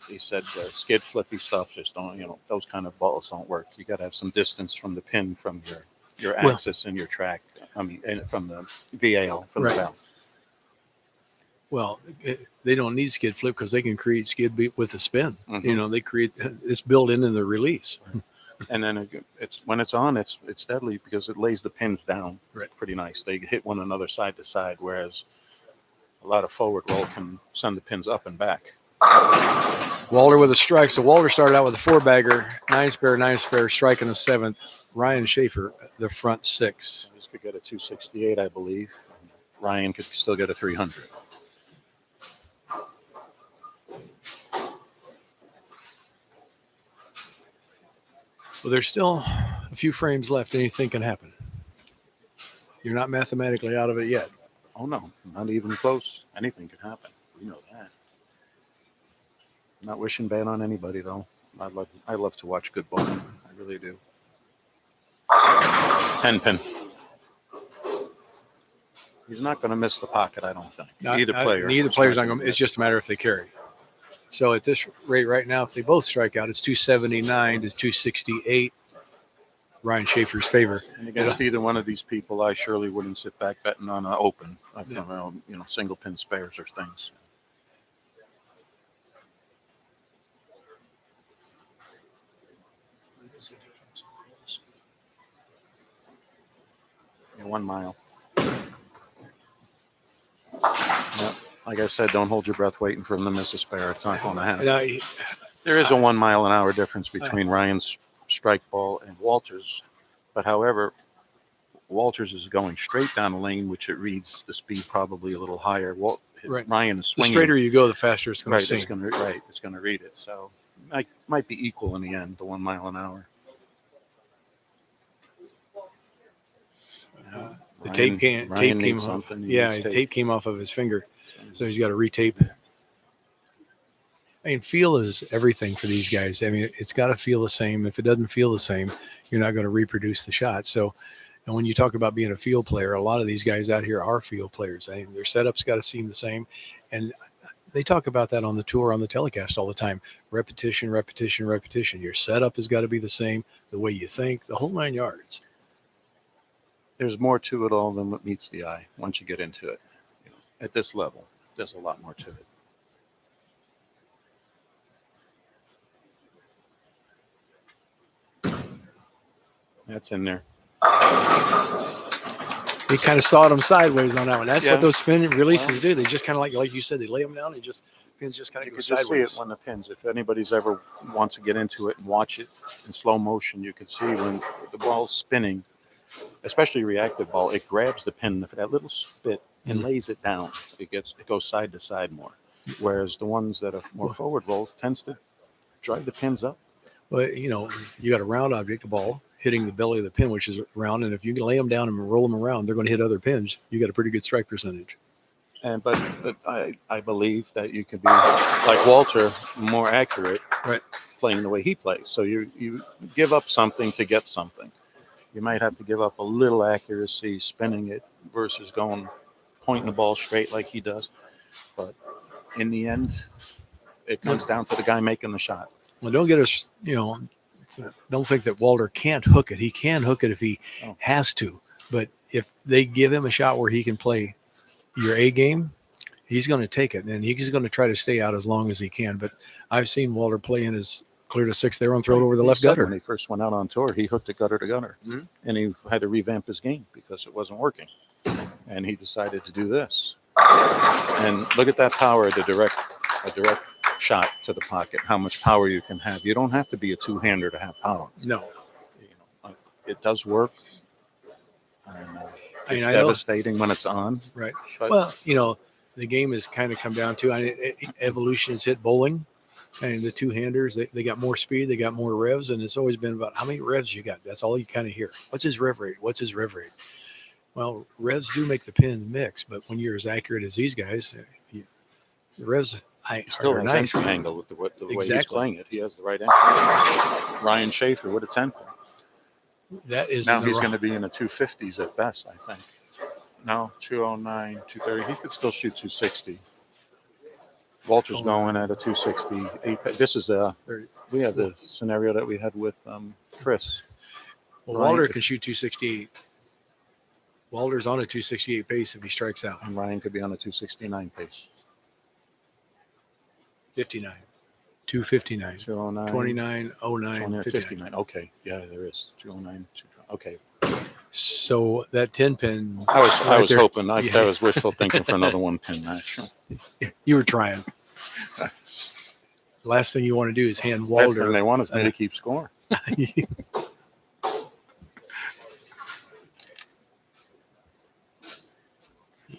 he said skid flippy stuff just don't, those kind of balls don't work. You got to have some distance from the pin, from your axis and your track. And from the VAL, from Right. the valve. Well, they don't need skid flip because they can create skid beat with a spin. Mhm. They create it's built into the release. And then it's when it's on, it's deadly because it lays the pins down Right. pretty nice. They hit one another side to side, whereas a lot of forward roll can send the pins up and back. Walter with a strike. So Walter started out with a 4-bagger, 9-spare, strike in the 7th. Ryan Shafer, the front 6. This could get a 268, I believe. Ryan could still get a 300. Well, there's still a few frames left. Anything can happen. You're not mathematically out of it yet. Oh, no, not even close. Anything could happen. We know that. I'm not wishing bad on anybody, though. I love to watch good bowling. I really do. 10 pin. He's not going to miss the pocket, I don't think. Neither player's not going to. It's just a matter if they carry. So at this rate right now, if they both strike out, it's 279 to 268. Ryan Shafer's favor. And against either one of these people, I surely wouldn't sit back betting on an open, single pin spares or things. Yeah, 1 mile. Yep. Like I said, don't hold your breath waiting for him to miss a spare. It's not going to happen. There is a 1 mile an hour difference between Ryan's strike ball and Walter's. But however, Walters is going straight down the lane, which it reads the speed probably a little higher. Ryan is swinging. The straighter you go, the faster it's going to sink. It's going to read it. So it might be equal in the end, the 1 mile an hour. The tape came off. Yeah, tape came off of his finger, so he's got to retape. I mean, feel is everything for these guys. I mean, it's got to feel the same. If it doesn't feel the same, you're not going to reproduce the shot. So, and when you talk about being a field player, a lot of these guys out here are field players. I mean, their setup's got to seem the same, and they talk about that on the tour, on the telecast all the time. Repetition, repetition, repetition. Your setup has got to be the same, the way you think, the whole 9 yards. There's more to it all than what meets the eye once you get into it. At this level, there's a lot more to it. That's in there. They kind of sawed them sideways on that one. That's what those spin releases do. They just kind of like you said, they lay them down and pins just kind of go sideways. You can just see it when the pins. If anybody's ever wants to get into it and watch it in slow motion, you can see when the ball's spinning, especially reactive ball, it grabs the pin for that little spit and lays it down. It goes side to side more. Whereas the ones that are more forward rolls tends to drive the pins up. Well, you got a round object, a ball, hitting the belly of the pin, which is round, and if you can lay them down and roll them around, they're going to hit other pins. You got a pretty good strike percentage. But I believe that you can be, like Walter, more accurate playing the way he plays. So you give up something to get something. You might have to give up a little accuracy spinning it versus pointing the ball straight like he does. But in the end, it comes down to the guy making the shot. Well, don't get us, don't think that Walter can't hook it. He can hook it if he has to. But if they give him a shot where he can play your A game, he's going to take it. And he's going to try to stay out as long as he can. But I've seen Walter play in his clear to 6 there and throw it over the left gutter. When he first went out on tour, he hooked it gutter to gutter. Mm-hmm. And he had to revamp his game because it wasn't working. And he decided to do this. And look at that power, a direct shot to the pocket, how much power you can have. You don't have to be a two-hander to have power. No. It does work. It's devastating when it's on. Right. Well, the game has kind of come down to evolution has hit bowling. And the two-handers, they got more speed, they got more revs, and it's always been about how many revs you got. That's all you kind of hear. What's his rev rate? What's his rev rate? Well, revs do make the pin mix, but when you're as accurate as these guys, the revs still has nice. Entry angle with the way he's playing it. He has the right entry. Ryan Shafer with a 10 pin. That is now he's going to be in the 250s at best, I think. No, 209, 230. He could still shoot 260. Walter's going at a 268. This is we had the scenario that we had with Chris. Well, Walter can shoot 268. Walter's on a 268 pace if he strikes out. And Ryan could be on a 269 pace. 59. 259. 209. 29, 09, 59. Okay. Yeah, there is. 209. Okay. So that 10 pin, I right was there. hoping. Yeah. That was wishful thinking for another 1 pin match. You were trying. Last thing you want to do is hand Last thing Walter. they want is me to keep score.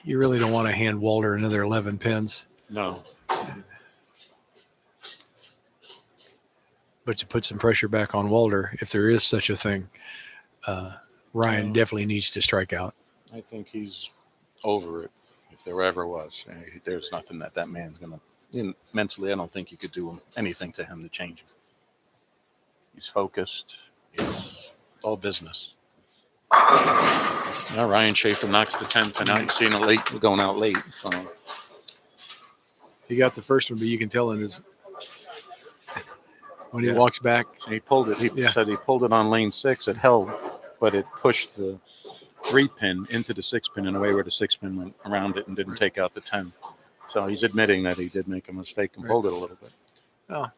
You really don't want to hand Walter another 11 pins, No. but to put some pressure back on Walter, if there is such a thing, Ryan definitely needs to strike out. I think he's over it. If there ever was, there's nothing that man's gonna. Mentally, I don't think you could do anything to him to change him. He's focused. It's all business. Yeah, Ryan Shafer knocks the 10th, and now you've seen it late, going out late. So He got the first one, but you can tell in his when he walks back. he pulled it. He Yeah. said he pulled it on lane 6. It held, but it pushed the 3 pin into the 6 pin in a way where the 6 pin went around it and didn't take out the 10. So he's admitting that he did make a mistake and pulled it a little bit. Oh,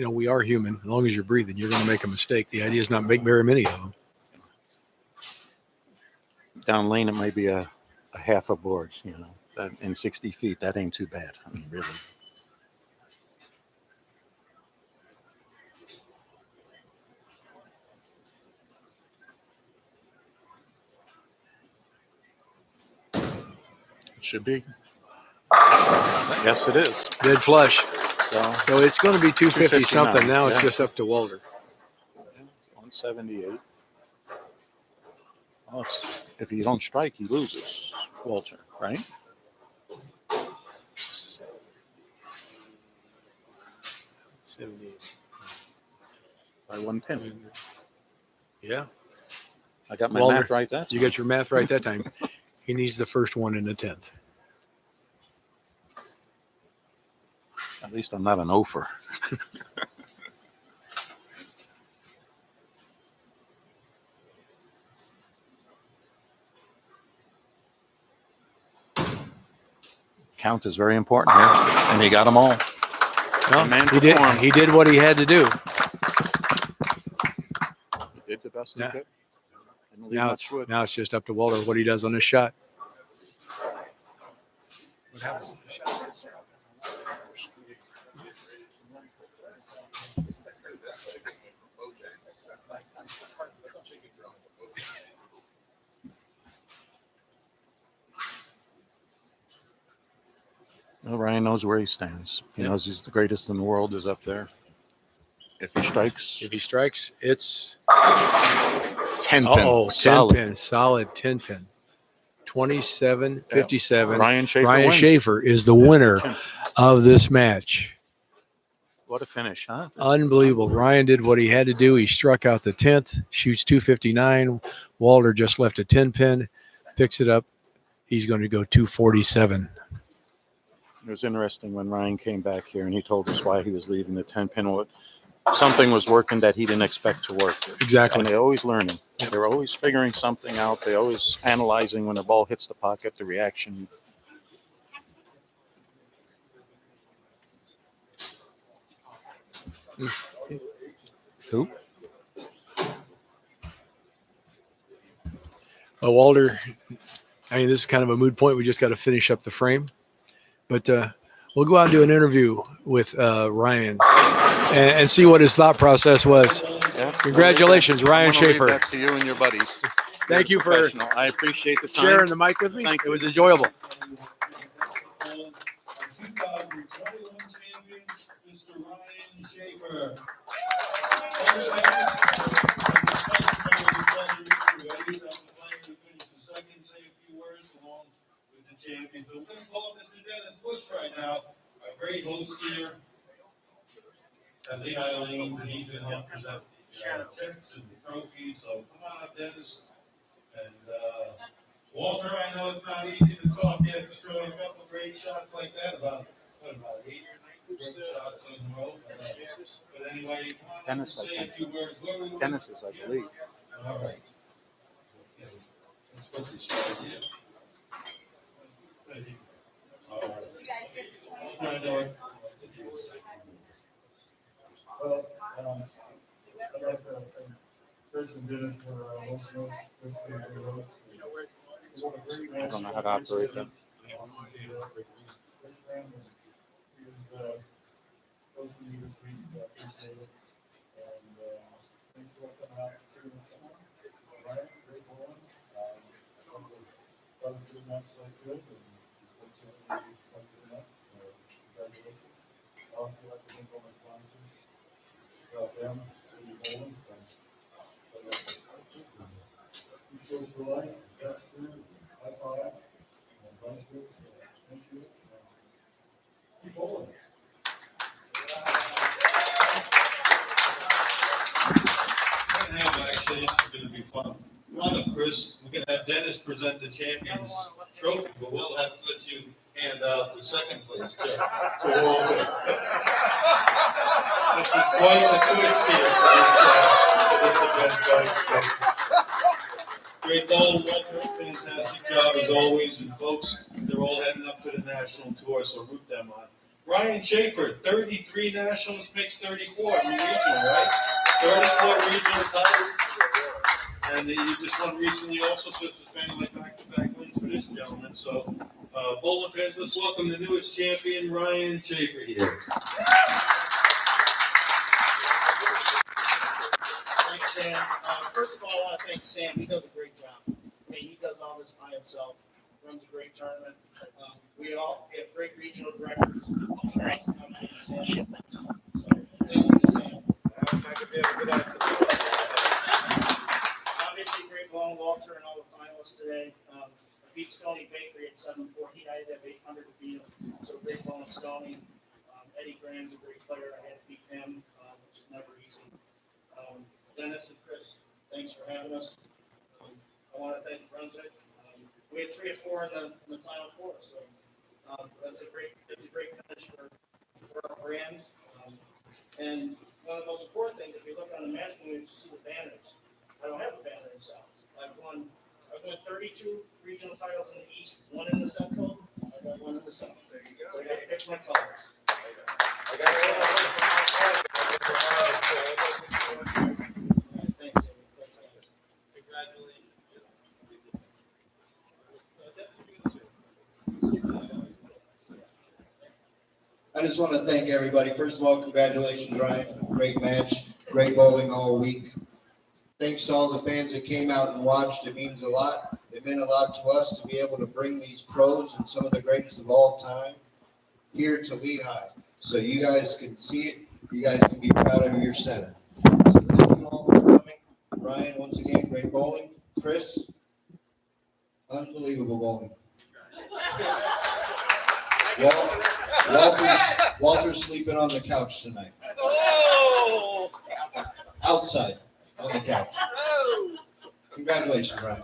we are human. As long as you're breathing, you're going to make a mistake. The idea is not make very many of them. Down lane, it may be a half a board. That in 60 feet, that ain't too bad. I mean, really. It should be. Yes, it is. Dead flush. So So it's going to be 250 something. 259, Now it's yeah. just up to Walter. 178. Well, if you don't strike, he loses, Walter, right? By 1 pin. Yeah. I got my Walter, math right that time. You got your math right that time. He needs the first one in the 10th. At least I'm not an ofer. Count is very important here, and he got them all. Well, man he did. performed. He did what he had to do. He did the best he Yeah. could. Didn't leave Now much wood. it's just up to Walter what he does on his shot. What happens to the shots that stop? Well, Ryan knows where he stands. He Yep. knows he's the greatest in the world. Is up there. If he strikes, If he strikes, it's 10 pin. 10 solid. pin, solid 10 pin. 27-57. Ryan Shafer Ryan wins. Shafer is the winner of this match. What a finish, huh? Unbelievable. Ryan did what he had to do. He struck out the 10th, shoots 259. Walter just left a 10 pin, picks it up. He's going to go 247. It was interesting when Ryan came back here and he told us why he was leaving the 10 pin. Something was working that he didn't expect to work. Exactly. And they're always learning. They're always figuring something out. They're always analyzing when the ball hits the pocket, the reaction. Who? Walter, I mean, this is kind of a moot point. We just got to finish up the frame. But we'll go out and do an interview with Ryan and see what his thought process was. Yeah. Congratulations, Ryan I'm gonna leave Shafer. that to you and your buddies. Thank You're you for professional. I appreciate the time. sharing the mic with me. Thank It you. was enjoyable. 2021 champion, Mr. Ryan Shafer. Second, say a few words along with the champions. So we're going to call Mr. Dennis Bush right now, our great host here at Lehigh Lanes, and he's going to help present checks and trophies. So come on up, Dennis. And Walter, I know it's not easy to talk after throwing a couple great shots like that, about 8 great shots in a row. But anyway, come on up and Dennis, say a few words. Dennis is, I believe. All right. Let's put this right here. All right. I know it. Well, I'd like to thank Chris and Dennis for hosting us. Chris being a great host. I don't know how to operate them. Hosting you this week, so I appreciate it. And thanks for coming out and cheering us on. Ryan, great one. That was a good match like good, and unfortunately, we just played good enough. Congratulations. I also like to thank all my sponsors. Without them, we'd be bowling. This goes for life. Best students, high five, and vice versa. Thank you. Keep bowling. Actually, this is going to be fun. Come on up, Chris. We're going to have Dennis present the champions trophy, but we'll have to let you hand out the second place to Walter. This is quite the twist here for this event, folks. Great ball, Walter. Fantastic job as always. And folks, they're all heading up to the national tour, so root them on. Ryan Shafer, 33 nationals makes 34. I mean, regional, right? 34 regional titles. And you just won recently also, so it's kind of like back-to-back wins for this gentleman. So, bowling fans, let's welcome the newest champion, Ryan Shafer here. Thanks, Sam. First of all, I want to thank Sam. He does a great job. I mean, he does all this by himself. Runs a great tournament. We have great regional directors. So, thank you to Sam. Obviously, great ball, Walter, and all the finalists today. I beat Stoney Bakery at 740. I had to have 800 to beat him. So great ball with Stoney. Eddie Graham's a great player. I had to beat him, which is never easy. Dennis and Chris, thanks for having us. I want to thank Brunswick. We had 3 or 4 in the final 4, so it's a great finish for our brand. And one of the most important things, if you look on the masculine, is you see the banners. I don't have a banner in the South. I've won 32 regional titles in the East, 1 in the Central. I got 1 in the South. There you go. So I got to pick my colors. Thanks, Amy. Thanks, guys. Congratulations. I just want to thank everybody. First of all, congratulations, Ryan. Great match, great bowling all week. Thanks to all the fans that came out and watched. It means a lot. It meant a lot to us to be able to bring these pros and some of the greatest of all time here to Lehigh. So you guys can see it. You guys can be proud of your center. So thank you all for coming. Ryan, once again, great bowling. Chris, unbelievable bowling. Walter's sleeping on the couch tonight. Oh! Outside on the couch. Congratulations, Ryan.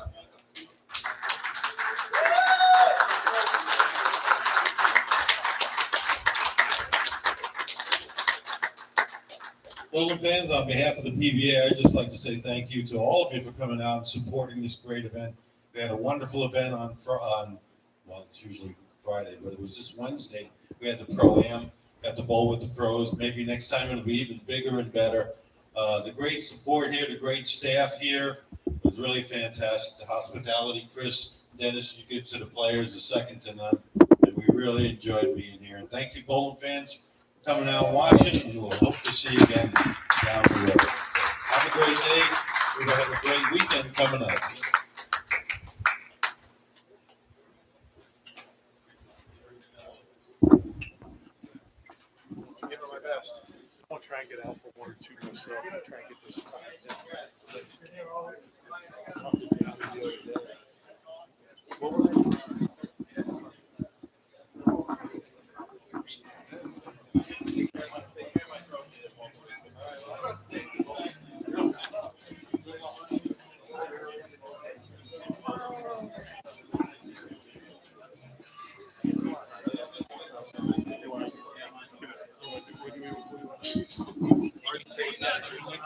Bowling fans, on behalf of the PBA, I'd just like to say thank you to all of you for coming out and supporting this great event. We had a wonderful event on well, it's usually Friday, but it was just Wednesday. We had the Pro-Am, got the bowl with the pros. Maybe next time it'll be even bigger and better. The great support here, the great staff here was really fantastic. The hospitality, Chris, Dennis, you give to the players is second to none. And we really enjoyed being here. And thank you, bowling fans, for coming out and watching. And we'll hope to see you again down the road. So have a great day. We're going to have a great weekend coming up. I'll try and get out for 1 or 2 myself. I'm try and get this.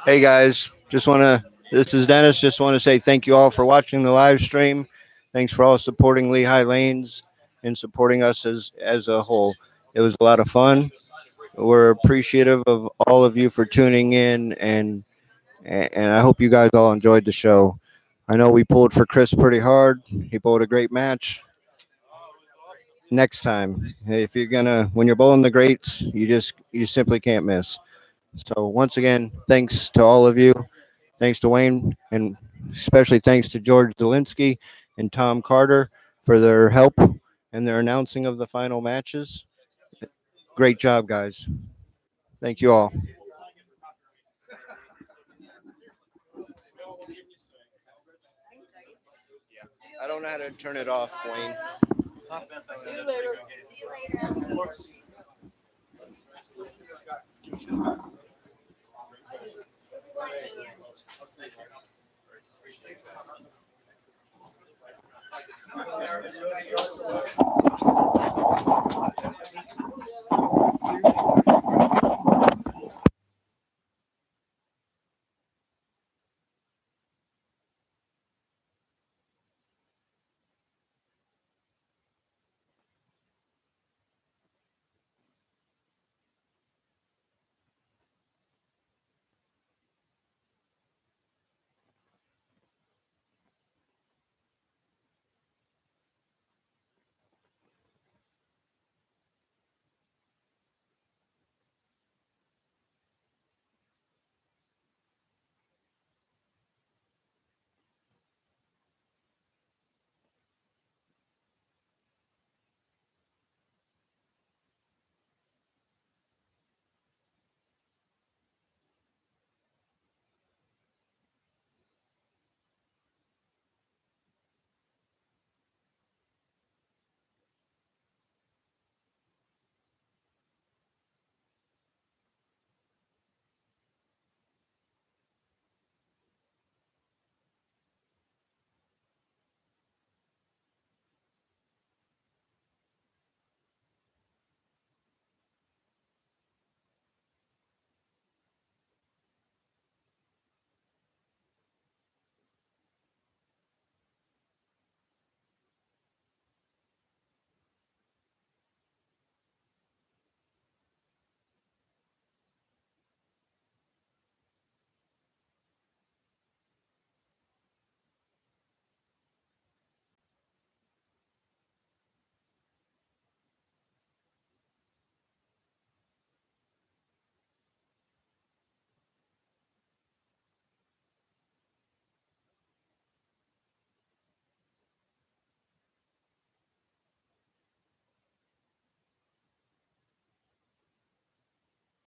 Hey guys, this is Dennis. Just want to say thank you all for watching the live stream. Thanks for all supporting Lehigh Lanes and supporting us as a whole. It was a lot of fun. We're appreciative of all of you for tuning in and and I hope you guys all enjoyed the show. I know we pulled for Chris pretty hard. He bowled a great match. Next time, if you're gonna when you're bowling the greats, you simply can't miss. So once again, thanks to all of you. Thanks to Wayne, and especially thanks to George Zelinsky and Tom Carter for their help and their announcing of the final matches. Great job, guys. Thank you all. I don't know how to turn it off, Wayne. See you later.